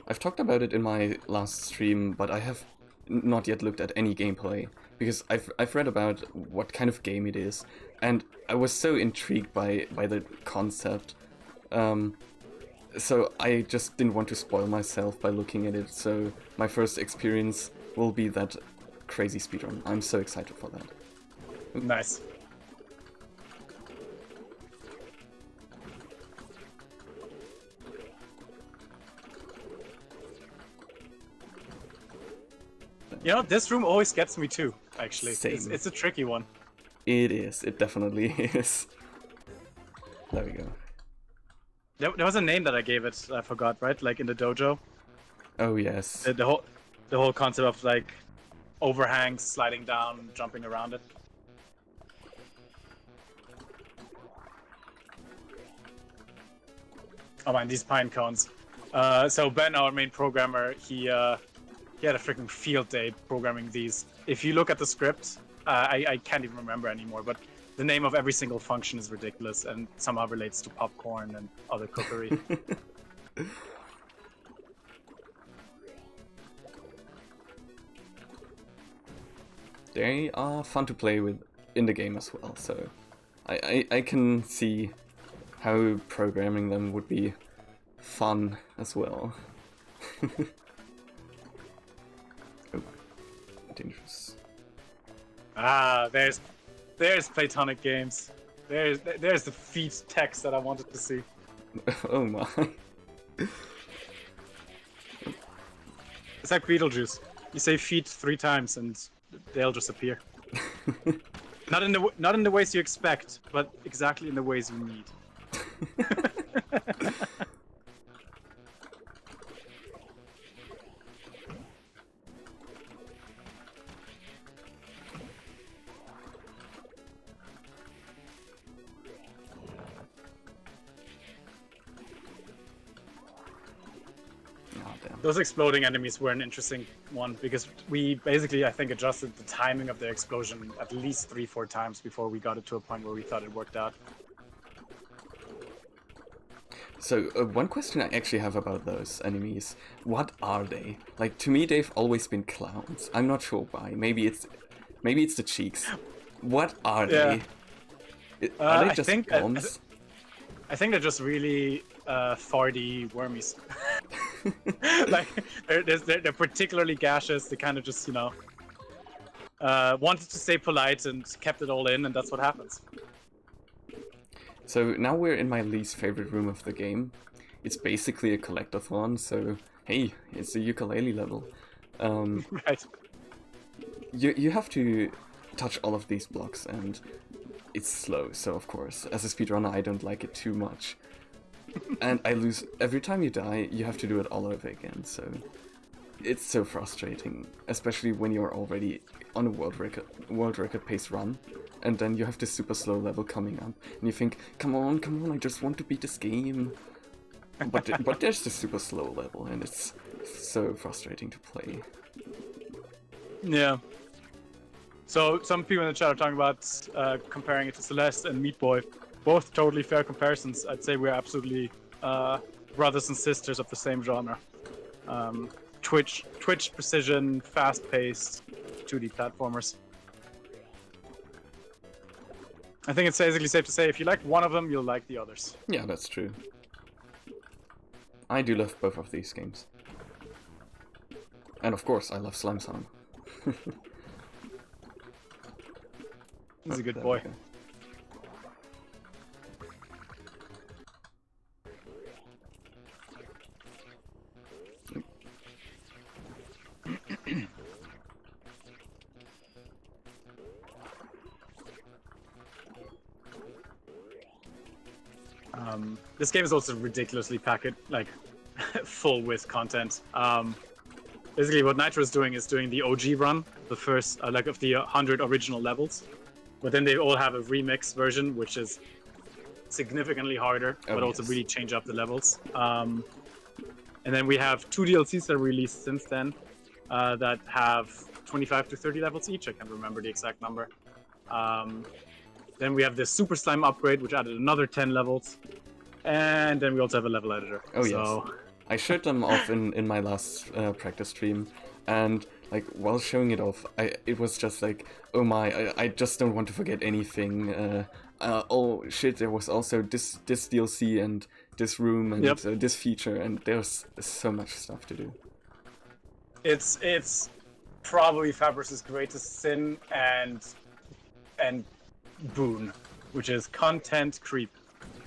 I've talked about it in my last stream, but I have not yet looked at any gameplay, because I've read about what kind of game it is, and I was so intrigued by the concept. So I just didn't want to spoil myself by looking at it, so my first experience will be that crazy speedrun. I'm so excited for that. Nice. You know, this room always gets me too, actually. Same. It's a tricky one. It is. It definitely is. There we go. There was a name that I gave it, I forgot, right? Like in the dojo. Oh yes. The whole concept of like overhangs, sliding down, jumping around it. Oh man, these pine cones. So Ben, our main programmer, he had a freaking field day programming these. If you look at the script, I can't even remember anymore, but the name of every single function is ridiculous and somehow relates to popcorn and other cookery. They are fun to play with in the game as well, so I can see how programming them would be fun as well. Oh, dangerous. Ah, there's Platonic Games. There's the feet text that I wanted to see. Oh my. It's like Beetlejuice. You say feet 3 times and they'll just appear. Not in the ways you expect, but exactly in the ways you need. Those exploding enemies were an interesting one because we basically, I think, adjusted the timing of the explosion at least 3-4 times before we got it to a point where we thought it worked out. So, one question I actually have about those enemies, what are they? Like, to me they've always been clowns. I'm not sure why. Maybe it's the cheeks. What are they? Are they just bombs? I think they're just really farty wormies. Like they're particularly gaseous. They kind of just, you know, wanted to stay polite and kept it all in, and that's what happens. So now we're in my least favorite room of the game. It's basically a collectathon, so hey, it's a ukulele level. Right. You have to touch all of these blocks, and it's slow, so of course, as a speedrunner, I don't like it too much. And I lose every time you die, you have to do it all over again, so it's so frustrating, especially when you're already on a world record pace run, and then you have this super slow level coming up, and you think, come on, I just want to beat this game. But there's the super slow level, and it's so frustrating to play. Yeah. So some people in the chat are talking about comparing it to Celeste and Meat Boy. Both totally fair comparisons. I'd say we're absolutely brothers and sisters of the same genre. Twitch precision, fast-paced 2D platformers. I think it's basically safe to say if you like one of them, you'll like the others. Yeah, that's true. I do love both of these games. And of course, I love Slime Sound. He's a good boy. This game is also ridiculously packed, like full with content. Basically, what Nitro is doing the OG run, the first like of the 100 original levels, but then they all have a remix version, which is significantly harder, but also really change up the levels. And then we have 2 DLCs that are released since then that have 25 to 30 levels each. I can't remember the exact number. Then we have the Super Slime upgrade, which added another 10 levels. And then we also have a level editor. Oh, yes. I showed them off in my last practice stream, and like while showing it off, it was just like, oh my, I just don't want to forget anything. Oh shit, there was also this DLC and this room and this feature, and there's so much stuff to do. It's probably Fabrus's greatest sin and boon, which is content creep.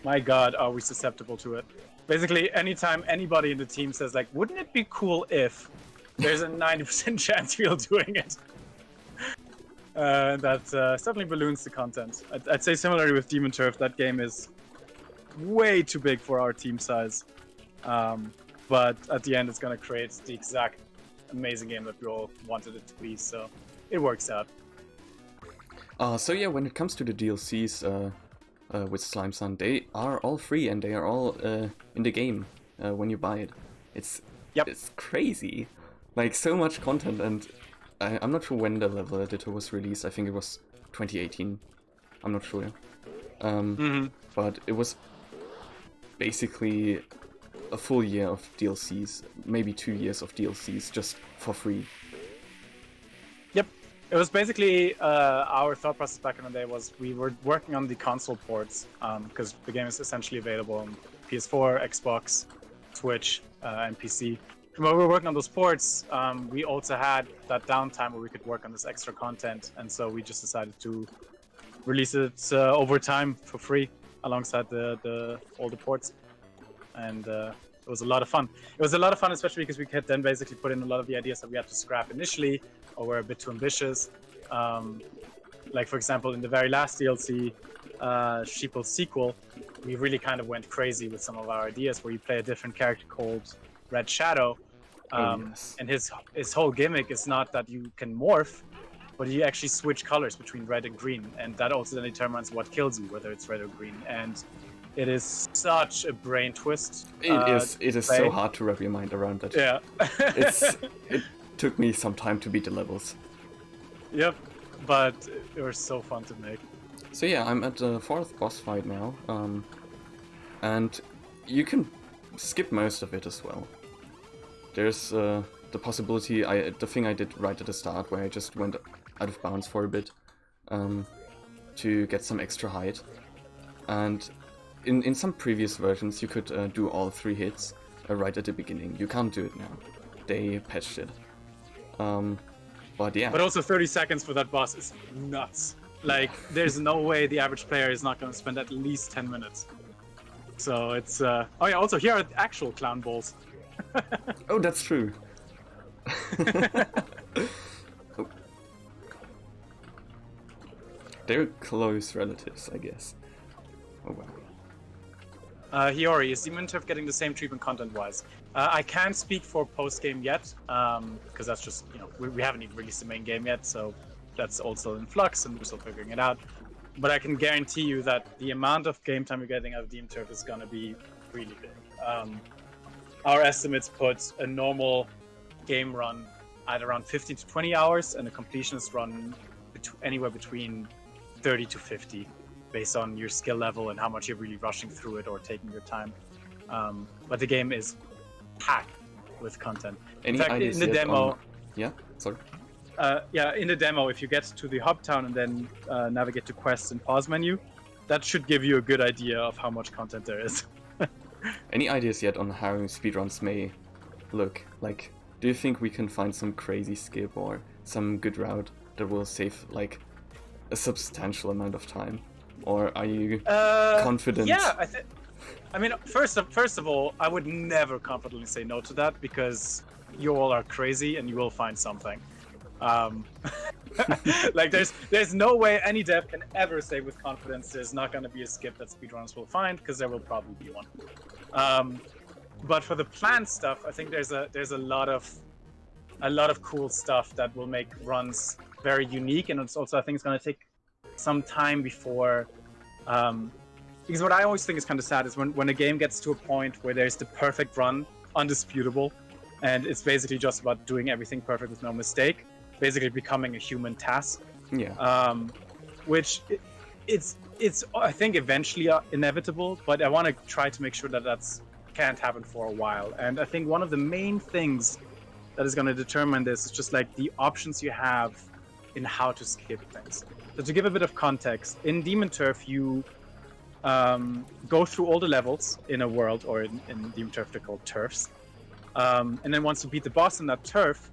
My god, are we susceptible to it. Basically, anytime anybody in the team says, like, wouldn't it be cool if, there's a 90% chance we're doing it. That certainly balloons the content. I'd say similarly with Demon Turf, that game is way too big for our team size. But at the end, it's going to create the exact amazing game that we all wanted it to be, so it works out. So yeah, when it comes to the DLCs, with Slime Sun, they are all free and they are all in the game when you buy it. It's crazy, like so much content, and I'm not sure when the level editor was released. I think it was 2018. I'm not sure. But it was basically a full year of DLCs, maybe 2 years of DLCs just for free. Yep. It was basically our thought process back in the day was we were working on the console ports because the game is essentially available on PS4, Xbox, Switch, and PC. And while we were working on those ports, we also had that downtime where we could work on this extra content, and so we just decided to release it over time for free alongside all the ports. And it was a lot of fun. It was a lot of fun, especially because we could then basically put in a lot of the ideas that we had to scrap initially, or were a bit too ambitious. Like, for example, in the very last DLC, Sheeple's sequel, we really kind of went crazy with some of our ideas, where you play a different character called Red Shadow. And his whole gimmick is not that you can morph, but you actually switch colors between red and green, and that also then determines what kills you, whether it's red or green. And it is such a brain twist. It is so hard to wrap your mind around that. Yeah. It took me some time to beat the levels. Yep, but they were so fun to make. So yeah, I'm at the 4th boss fight now, and you can skip most of it as well. There's the possibility, the thing I did right at the start, where I just went out of bounds for a bit to get some extra height, and in some previous versions you could do all 3 hits right at the beginning. You can't do it now. They patched it. But yeah. But also 30 seconds for that boss is nuts. Like, there's no way the average player is not going to spend at least 10 minutes. So it's... Oh yeah, also here are actual clown balls. Oh, that's true. Oh. They're close relatives, I guess. Oh wow. Hiyori, is Demon Turf getting the same treatment content-wise? I can't speak for post-game yet, because that's just, we haven't even released the main game yet, so that's also in flux, and we're still figuring it out. But I can guarantee you that the amount of game time you're getting out of Demon Turf is going to be really big. Our estimates put a normal game run at around 15 to 20 hours, and a completionist run anywhere between 30 to 50. Based on your skill level and how much you're really rushing through it or taking your time. But the game is packed with content. Any in fact, ideas in the yet demo, on... Yeah, sorry. In the demo, if you get to the hub town and then navigate to quests and pause menu, that should give you a good idea of how much content there is. Any ideas yet on how speedruns may look? Like, do you think we can find some crazy skip or some good route that will save like a substantial amount of time? Or are you confident? Yeah, I mean, first of all, I would never confidently say no to that because you all are crazy and you will find something. Like, there's no way any dev can ever say with confidence there's not going to be a skip that speedrunners will find, because there will probably be one. But for the planned stuff, I think there's a lot of cool stuff that will make runs very unique, and it's also, I think it's going to take some time before, because what I always think is kind of sad is when a game gets to a point where there's the perfect run, undisputable, and it's basically just about doing everything perfect with no mistake, basically becoming a human task. Yeah. Which it's I think eventually inevitable, but I want to try to make sure that that's can't happen for a while. And I think one of the main things that is going to determine this is just like the options you have in how to skip things. So to give a bit of context, in Demon Turf, you go through all the levels in a world, or in Demon Turf they're called turfs. And then once you beat the boss in that turf,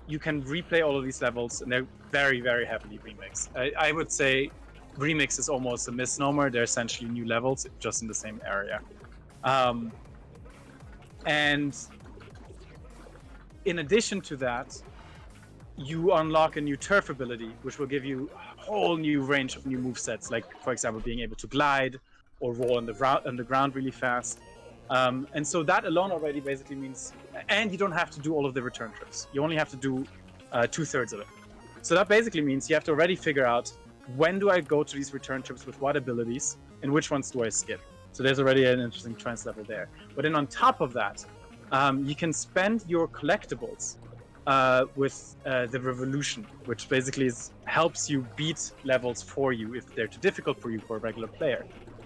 you can replay all of these levels, and they're very, very heavily remixed. I would say remix is almost a misnomer. They're essentially new levels, just in the same area. And in addition to that, you unlock a new turf ability, which will give you a whole new range of new movesets, like, for example, being able to glide or roll on the ground really fast. And so that alone already basically means, and you don't have to do all of the return trips. You only have to do 2/3 of it. So that basically means you have to already figure out, when do I go to these return trips with what abilities, and which ones do I skip? So there's already an interesting trans level there. But then on top of that, you can spend your collectibles with the Revolution, which basically helps you beat levels for you if they're too difficult for you for a regular player.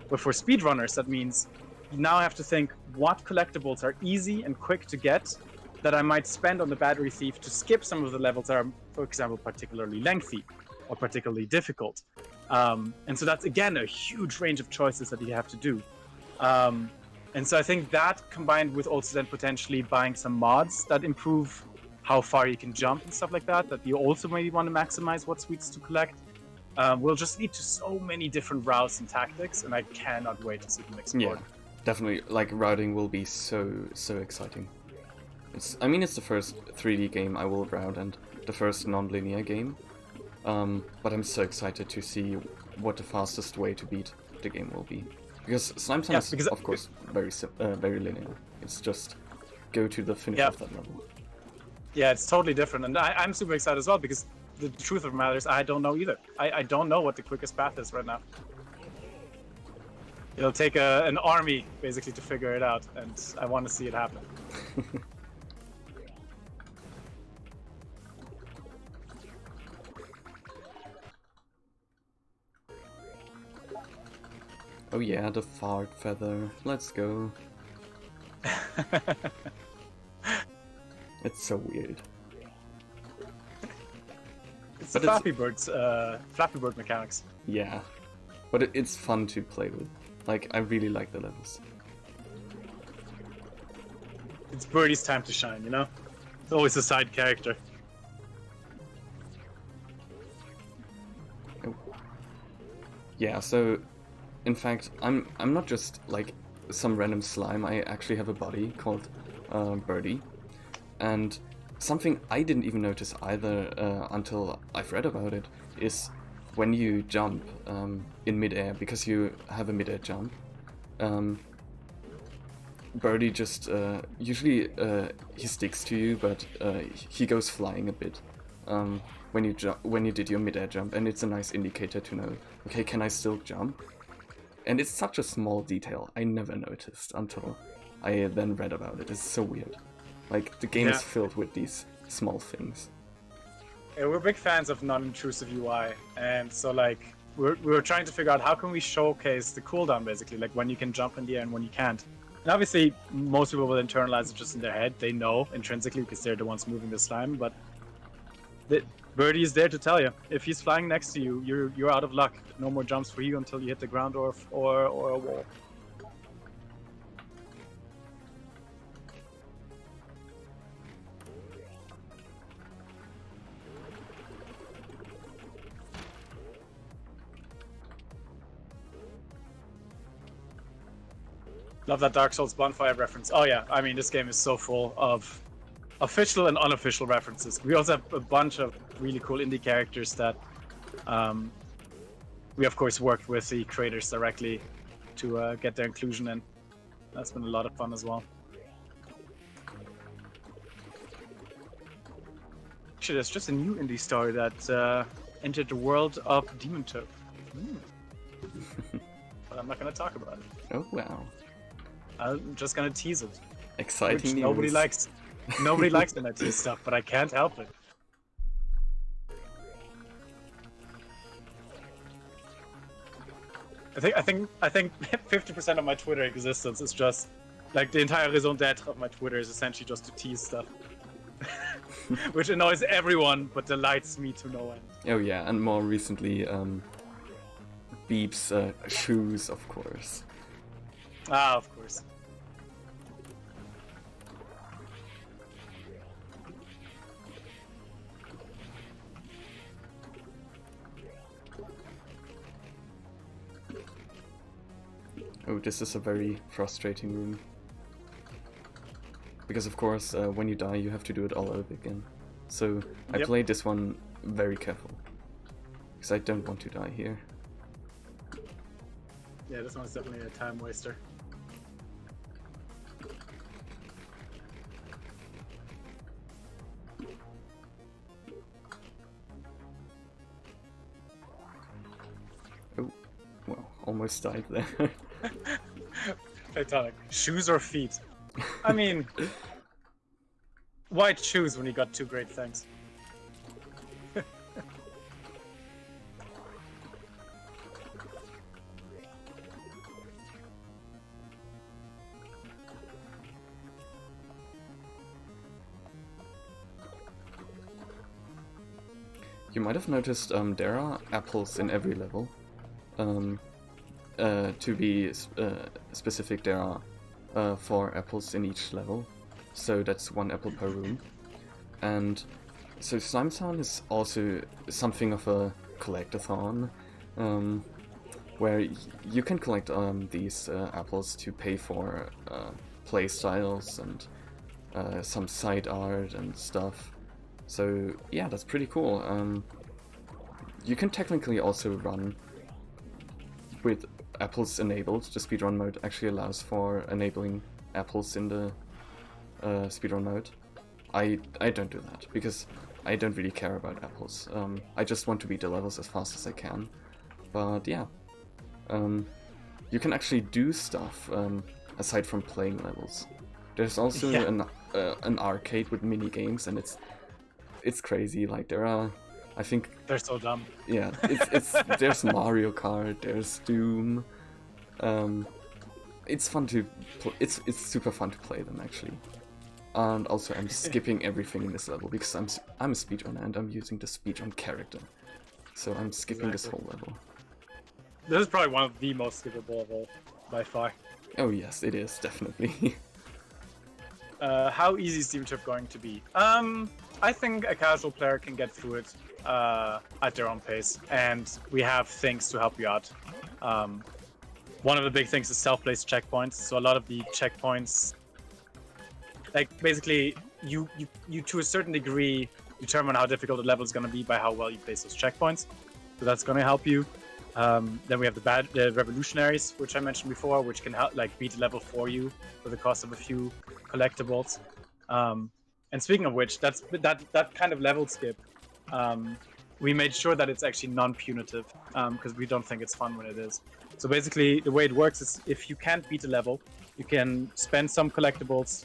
But for speedrunners, that means you now have to think, what collectibles are easy and quick to get that I might spend on the Battery Thief to skip some of the levels that are, for example, particularly lengthy or particularly difficult. And so that's, again, a huge range of choices that you have to do. And so I think that, combined with also then potentially buying some mods that improve how far you can jump and stuff like that, that you also maybe want to maximize what sweets to collect, will just lead to so many different routes and tactics, and I cannot wait to see them explored. Yeah, definitely. Like, routing will be so exciting. I mean, it's the first 3D game I will route, and the first non-linear game. But I'm so excited to see what the fastest way to beat the game will be. Because Slime Time is, of course, very linear. It's just go to the finish of that level. Yeah, it's totally different, and I'm super excited as well, because the truth of the matter is I don't know either. I don't know what the quickest path is right now. It'll take an army, basically, to figure it out, and I want to see it happen. Oh yeah, the fart feather. Let's go. It's so weird. It's the Flappy Bird mechanics. Yeah, but it's fun to play with. Like, I really like the levels. It's Birdie's time to shine, you know? It's always a side character. Oh. Yeah, so in fact, I'm not just like some random slime. I actually have a buddy called Birdie, and something I didn't even notice either until I've read about it is when you jump in midair, because you have a midair jump, Birdie just usually he sticks to you, but he goes flying a bit when you did your midair jump, and it's a nice indicator to know, okay, can I still jump? And it's such a small detail. I never noticed until I then read about it. It's so weird. Like, the game is filled with these small things. Yeah, we're big fans of non-intrusive UI, and so like we were trying to figure out how can we showcase the cooldown, basically, like when you can jump in the air and when you can't. And obviously, most people will internalize it just in their head. They know intrinsically because they're the ones moving the slime. But Birdie is there to tell you, if he's flying next to you, you're out of luck. No more jumps for you until you hit the ground or a wall. Love that Dark Souls bonfire reference. Oh yeah, I mean, this game is so full of official and unofficial references. We also have a bunch of really cool indie characters that we of course worked with the creators directly to get their inclusion in. That's been a lot of fun as well. Actually, there's just a new indie star that entered the world of Demon Toad. But I'm not going to talk about it. Oh wow. I'm just gonna tease it. Exciting news. Nobody likes. Nobody likes when I tease stuff, but I can't help it. I think 50% of my Twitter existence is just like the entire raison d'être of my Twitter is essentially just to tease stuff, which annoys everyone but delights me to no end. Oh yeah, and more recently, Beep's shoes, of course. Ah, of course. Oh, this is a very frustrating room. Because of course, when you die, you have to do it all over again. So I played this one very careful. Because I don't want to die here. Yeah, this one's definitely a time waster. Oh, well, almost died there. Platonic. Shoes or feet? I mean, why choose when you got two great things? You might have noticed there are apples in every level. To be specific, there are 4 apples in each level, so that's 1 apple per room. And so Slime Town is also something of a collectathon, where you can collect these apples to pay for playstyles and some side art and stuff. So yeah, that's pretty cool. You can technically also run with apples enabled. The speedrun mode actually allows for enabling apples in the speedrun mode. I don't do that because I don't really care about apples. I just want to beat the levels as fast as I can. But yeah, you can actually do stuff aside from playing levels. There's also an arcade with mini games, and it's crazy. Like there are, I think they're so dumb. Yeah, it's there's Mario Kart, there's Doom. It's fun to it's super fun to play them actually. And also I'm skipping everything in this level because I'm a speedrunner and I'm using the speedrun character. So I'm skipping this whole level. This is probably one of the most skippable of all, by far. Oh yes, it is, definitely. How easy is Demon Trip going to be? I think a casual player can get through it at their own pace, and we have things to help you out. One of the big things is self-placed checkpoints. So a lot of the checkpoints, like basically, you to a certain degree determine how difficult the level is going to be by how well you place those checkpoints. so that's going to help you. Then we have the revolutionaries, which I mentioned before, which can help like beat a level for you for the cost of a few collectibles. And speaking of which, that kind of level skip, we made sure that it's actually non-punitive because we don't think it's fun when it is. So basically, the way it works is if you can't beat a level, you can spend some collectibles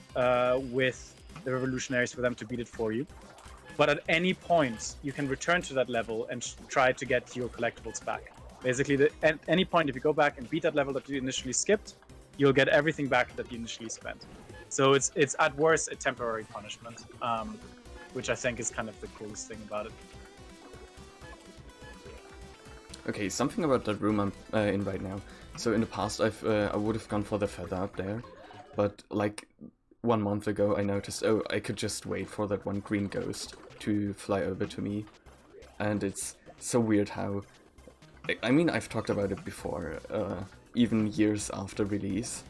with the revolutionaries for them to beat it for you. But at any point, you can return to that level and try to get your collectibles back. Basically, at any point, if you go back and beat that level that you initially skipped, you'll get everything back that you initially spent. So it's at worst a temporary punishment, which I think is kind of the coolest thing about it. Okay, something about that room I'm in right now. So in the past, I would have gone for the feather up there, but like 1 month ago, I noticed, oh, I could just wait for that one green ghost to fly over to me, and it's so weird how. I mean, I've talked about it before, even years after release.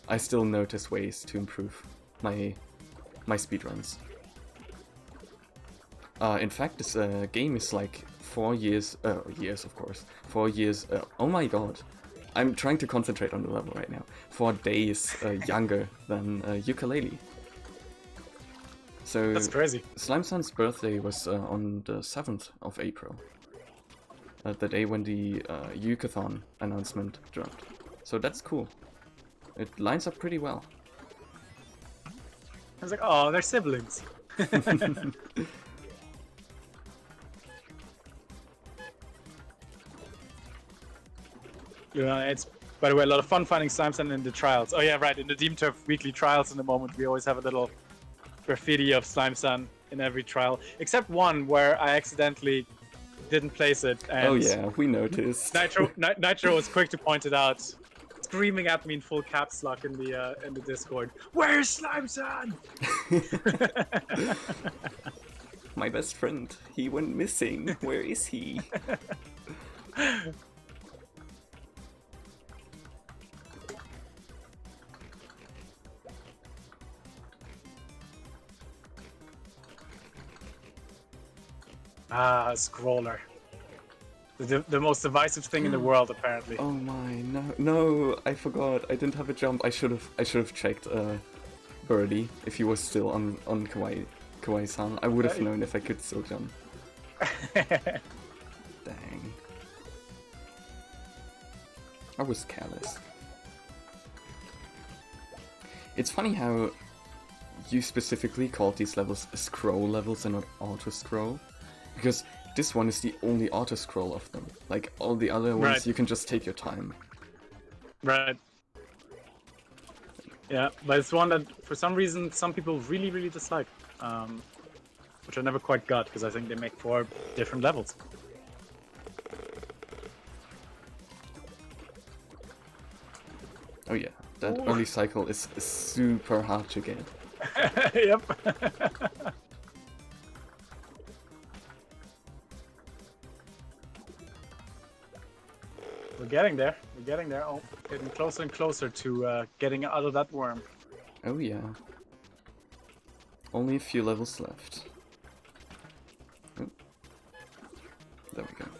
I still notice ways to improve my speedruns. In fact, this game is like 4 years, years of course, 4 years, oh my god, I'm trying to concentrate on the level right now, 4 days younger than Yooka-Laylee. So, That's crazy. Slimesun's birthday was on the 7th of April. The day when the Yookathon announcement dropped. So that's cool. It lines up pretty well. I was like, oh, they're siblings. Yeah, it's, by the way, a lot of fun finding Slimesun in the trials. Oh yeah, right, in the Demon Turf weekly trials in the moment, we always have a little graffiti of Slimesun in every trial. Except one where I accidentally didn't place it. And oh yeah, we noticed. Nitro was quick to point it out, screaming at me in full caps lock in the Discord. Where's Slimesun? My best friend, he went missing. Where is he? Ah, scroller. The most divisive thing in the world, apparently. Oh my, no, I forgot. I didn't have a jump. I should have checked Birdie if he was still on Kawaii-san. I would have known if I could still jump. Dang. I was careless. It's funny how you specifically called these levels scroll levels and not auto-scroll. Because this one is the only auto-scroll of them. Like, all the other ones, right. You can just take your time. Right. Yeah, but it's one that, for some reason, some people really, really dislike. Which I never quite got, because I think they make 4 different levels. Oh yeah, that early cycle is super hard to get. Yep. We're getting there. We're getting there. Oh, getting closer and closer to getting out of that worm. Oh yeah. Only a few levels left. Oh. There we go.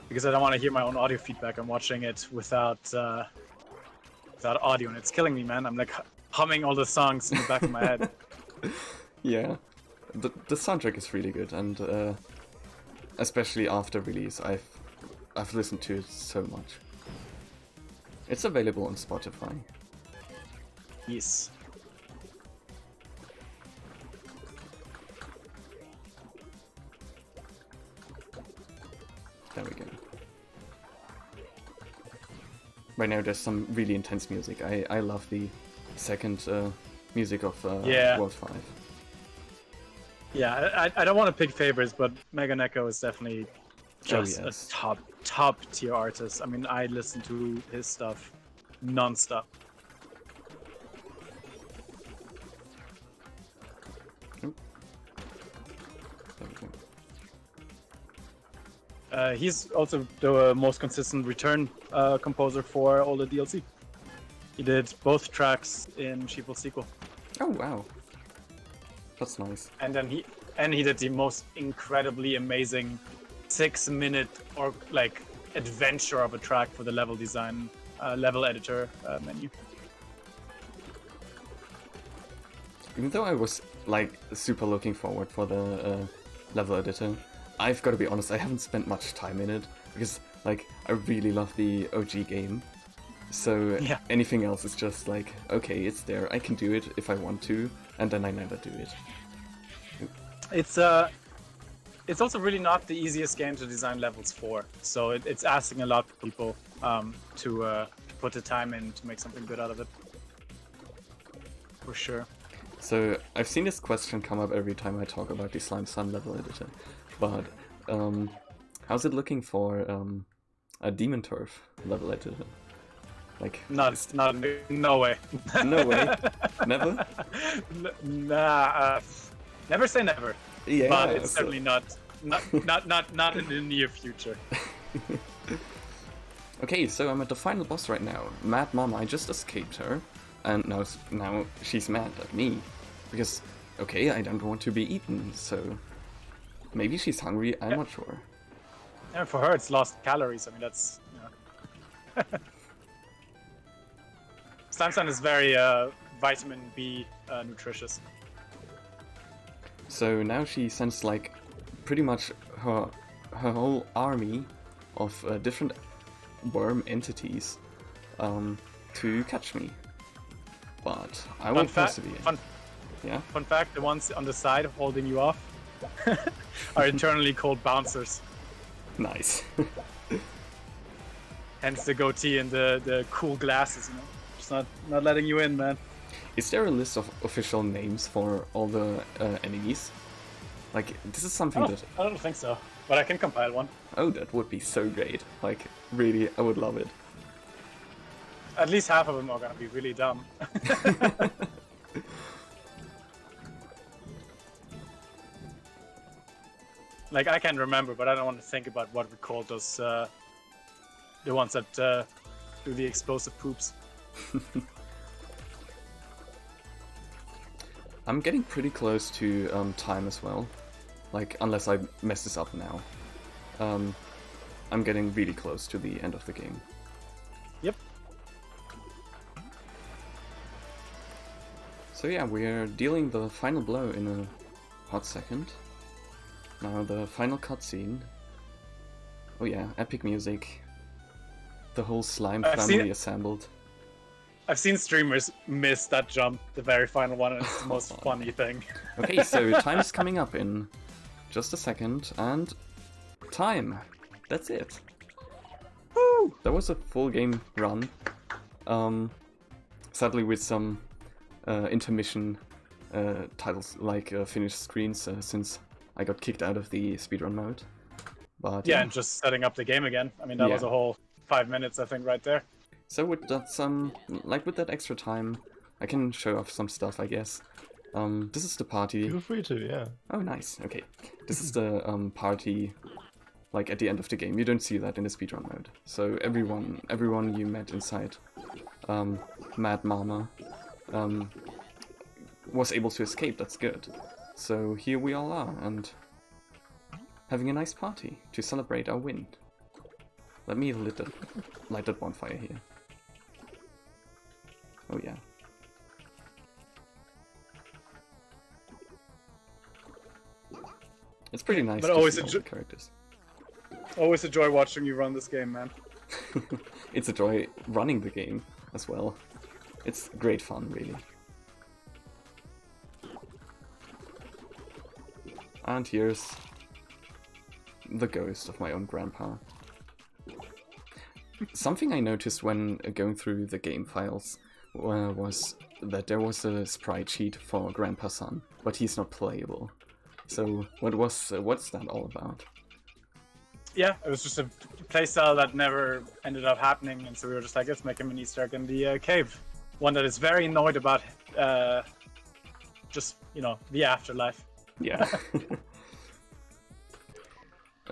Because I don't want to hear my own audio feedback. I'm watching it without audio, and it's killing me, man. I'm like humming all the songs in the back of my head. Yeah, the soundtrack is really good, and especially after release, I've listened to it so much. It's available on Spotify. Yes. There we go. Right now there's some really intense music. I love the second music of World 5. Yeah, I don't want to pick favorites, but Mega Neko is definitely just a top tier artist. I mean, I listen to his stuff non-stop. He's also the most consistent return composer for all the DLC. He did both tracks in Sheeple's sequel. Oh wow, that's nice. And then he did the most incredibly amazing 6-minute or like adventure of a track for the level design, level editor menu. Even though I was like super looking forward for the level editor, I've got to be honest, I haven't spent much time in it because like I really love the OG game. So Yeah. anything else is just like, okay, it's there, I can do it if I want to, and then I never do it. It's also really not the easiest game to design levels for, so it's asking a lot of people to put the time in to make something good out of it. For sure. So I've seen this question come up every time I talk about the Slime Sun level editor, but how's it looking for a Demon Turf level editor? Like, Not no way. no way, never. Nah, never say never. Yeah, But it's so- certainly not in the near future. Okay, so I'm at the final boss right now. Mad Mom, I just escaped her, and now she's mad at me because okay, I don't want to be eaten, so maybe she's hungry. I'm not sure. And for her, it's lost calories. I mean, that's Slime Sun is very vitamin B nutritious. So now she sends like pretty much her whole army of different worm entities to catch me. But I will persevere. Yeah. Fun fact: the ones on the side holding you off are internally called bouncers. Nice. Hence the goatee and the cool glasses. You know, just not letting you in, man. Is there a list of official names for all the enemies? Like, this is something that... I don't think so, but I can compile one. Oh, that would be so great. Like, really, I would love it. At least half of them are gonna be really dumb. Like, I can't remember, but I don't want to think about what we call those, the ones that do the explosive poops. I'm getting pretty close to time as well. Like, unless I mess this up now. I'm getting really close to the end of the game. Yep. So yeah, we're dealing the final blow in a hot second. Now the final cutscene. Oh yeah, epic music. The whole slime family assembled. I've seen streamers miss that jump, the very final one, and it's the most funny thing. Okay, so time is coming up in just a second, and time. That's it. Woo! That was a full game run. Sadly with some intermission titles, like finished screens, since I got kicked out of the speedrun mode. But Yeah, and just setting up the game again. I mean, that was Yeah. a whole 5 minutes, I think, right there. So with that with that extra time, I can show off some stuff, I guess. This is the party. Feel free to, yeah. Oh, nice. Okay, this is the party. Like at the end of the game, you don't see that in the speedrun mode. So everyone you met inside Mad Mama was able to escape. That's good. So here we all are, and having a nice party to celebrate our win. Let me light that bonfire here. Oh yeah. It's pretty nice But to always see all the characters. Always a joy watching you run this game, man. It's a joy running the game as well. It's great fun, really. And here's the ghost of my own grandpa. Something I noticed when going through the game files was that there was a sprite sheet for Grandpa Son, but he's not playable. So what's that all about? Yeah, it was just a playstyle that never ended up happening, and so we were just like, let's make him an Easter egg in the cave. One that is very annoyed about just, the afterlife. Yeah.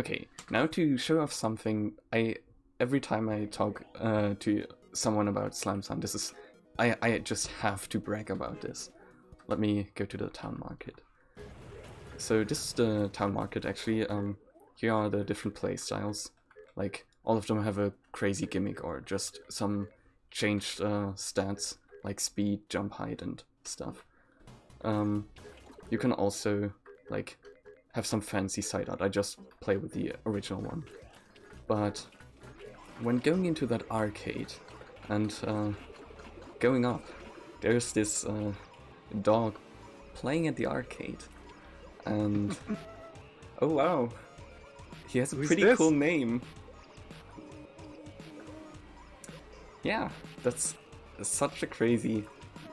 Okay, now to show off something, every time I talk to someone about Slime Sun, I just have to brag about this. Let me go to the town market. So this is the town market actually. Here are the different play styles. Like, all of them have a crazy gimmick or just some changed stats, like speed, jump height, and stuff. You can also, like, have some fancy side art. I just play with the original one. But when going into that arcade and going up, there's this dog playing at the arcade. And oh wow, he has a pretty cool name. Yeah, that's such a crazy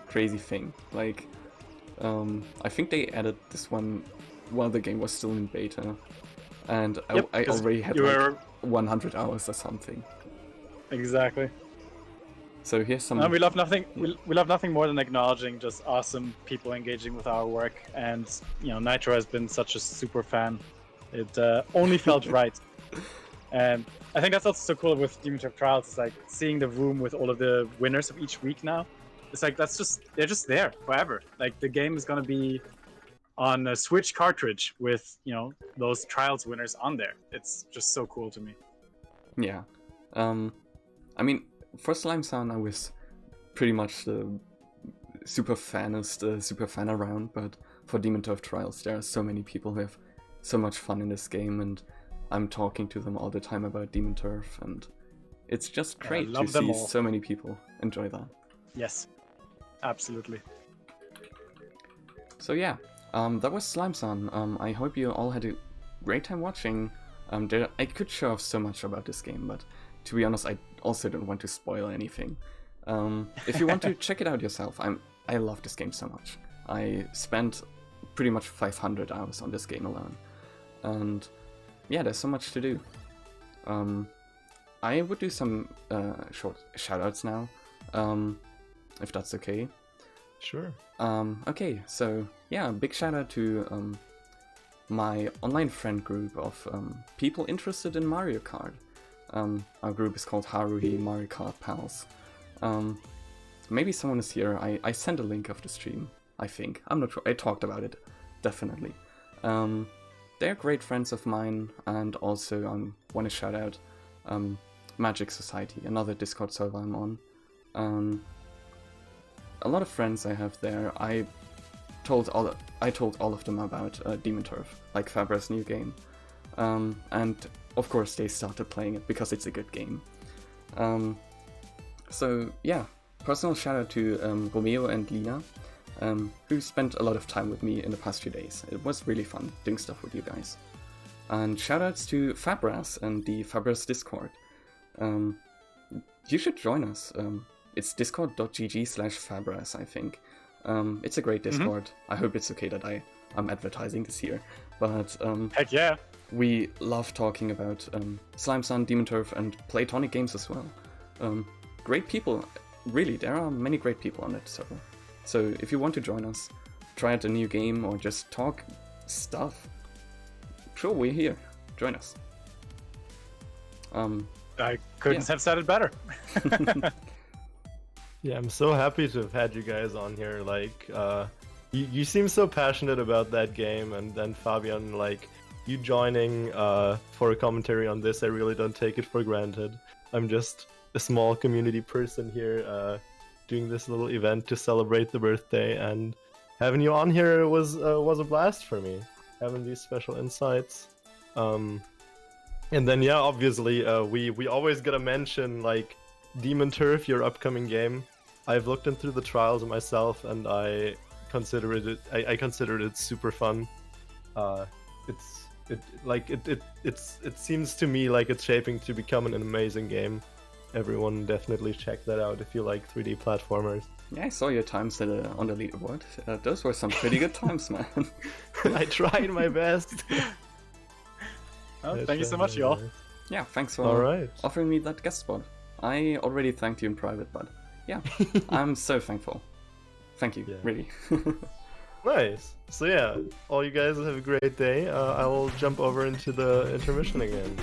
thing. Like, I think they added this one while the game was still in beta, and Yep, I already had like were... 100 hours or something. Exactly. So here's some. We love nothing. We love nothing more than acknowledging just awesome people engaging with our work, and Nitro has been such a super fan. It only felt right, and I think that's also so cool with Demon Turf Trials. It's like seeing the room with all of the winners of each week now. It's like they're just there forever. Like, the game is gonna be on a Switch cartridge with those Trials winners on there. It's just so cool to me. Yeah, I mean, for Slime Sound, I was pretty much the super fan around, but for Demon Turf Trials, there are so many people who have so much fun in this game, and I'm talking to them all the time about Demon Turf, and it's just great to see so many people enjoy that. Yes, absolutely. So yeah, that was Slime Sun. I hope you all had a great time watching. I could show off so much about this game, but to be honest, I also don't want to spoil anything. If you want to check it out yourself, I love this game so much. I spent pretty much 500 hours on this game alone, and yeah, there's so much to do. I would do some short shoutouts now, if that's okay. Sure. Okay, so yeah, big shout out to my online friend group of people interested in Mario Kart. Our group is called Haruhi Mario Kart Pals. Maybe someone is here. I sent a link of the stream, I think. I'm not sure. I talked about it, definitely. They're great friends of mine, and also I want to shout out Magic Society, another Discord server I'm on. A lot of friends I have there. I told all of them about Demon Turf, like Fabra's new game, and of course they started playing it because it's a good game. So yeah, personal shout out to Romeo and Lina, who spent a lot of time with me in the past few days. It was really fun doing stuff with you guys. And shout outs to Fabras and the Fabras Discord. You should join us. It's discord.gg/Fabras, I think. It's a great Discord. Mm-hmm. I hope it's okay that I'm advertising this here. But heck yeah. We love talking about Slime Sun, Demon Turf, and Playtonic games as well. Great people. Really, there are many great people on that server. So if you want to join us, try out a new game, or just talk stuff, sure, we're here. Join us. I couldn't have said it better. Yeah, I'm so happy to have had you guys on here. Like, you seem so passionate about that game, and then Fabian, like, you joining for a commentary on this, I really don't take it for granted. I'm just a small community person here, doing this little event to celebrate the birthday, and having you on here was a blast for me. Having these special insights, and then yeah, obviously we always gotta mention like Demon Turf, your upcoming game. I've looked into the trials myself, and I considered it super fun. It seems to me like it's shaping to become an amazing game. Everyone definitely check that out if you like 3D platformers. Yeah, I saw your times on the leaderboard. Those were some pretty good times, man. I tried my best. Oh, thank you so much, y'all. Yeah, thanks for offering me that guest spot. I already thanked you in private, but yeah, I'm so thankful. Thank you, really. Nice. So yeah, all you guys have a great day. I will jump over into the intermission again.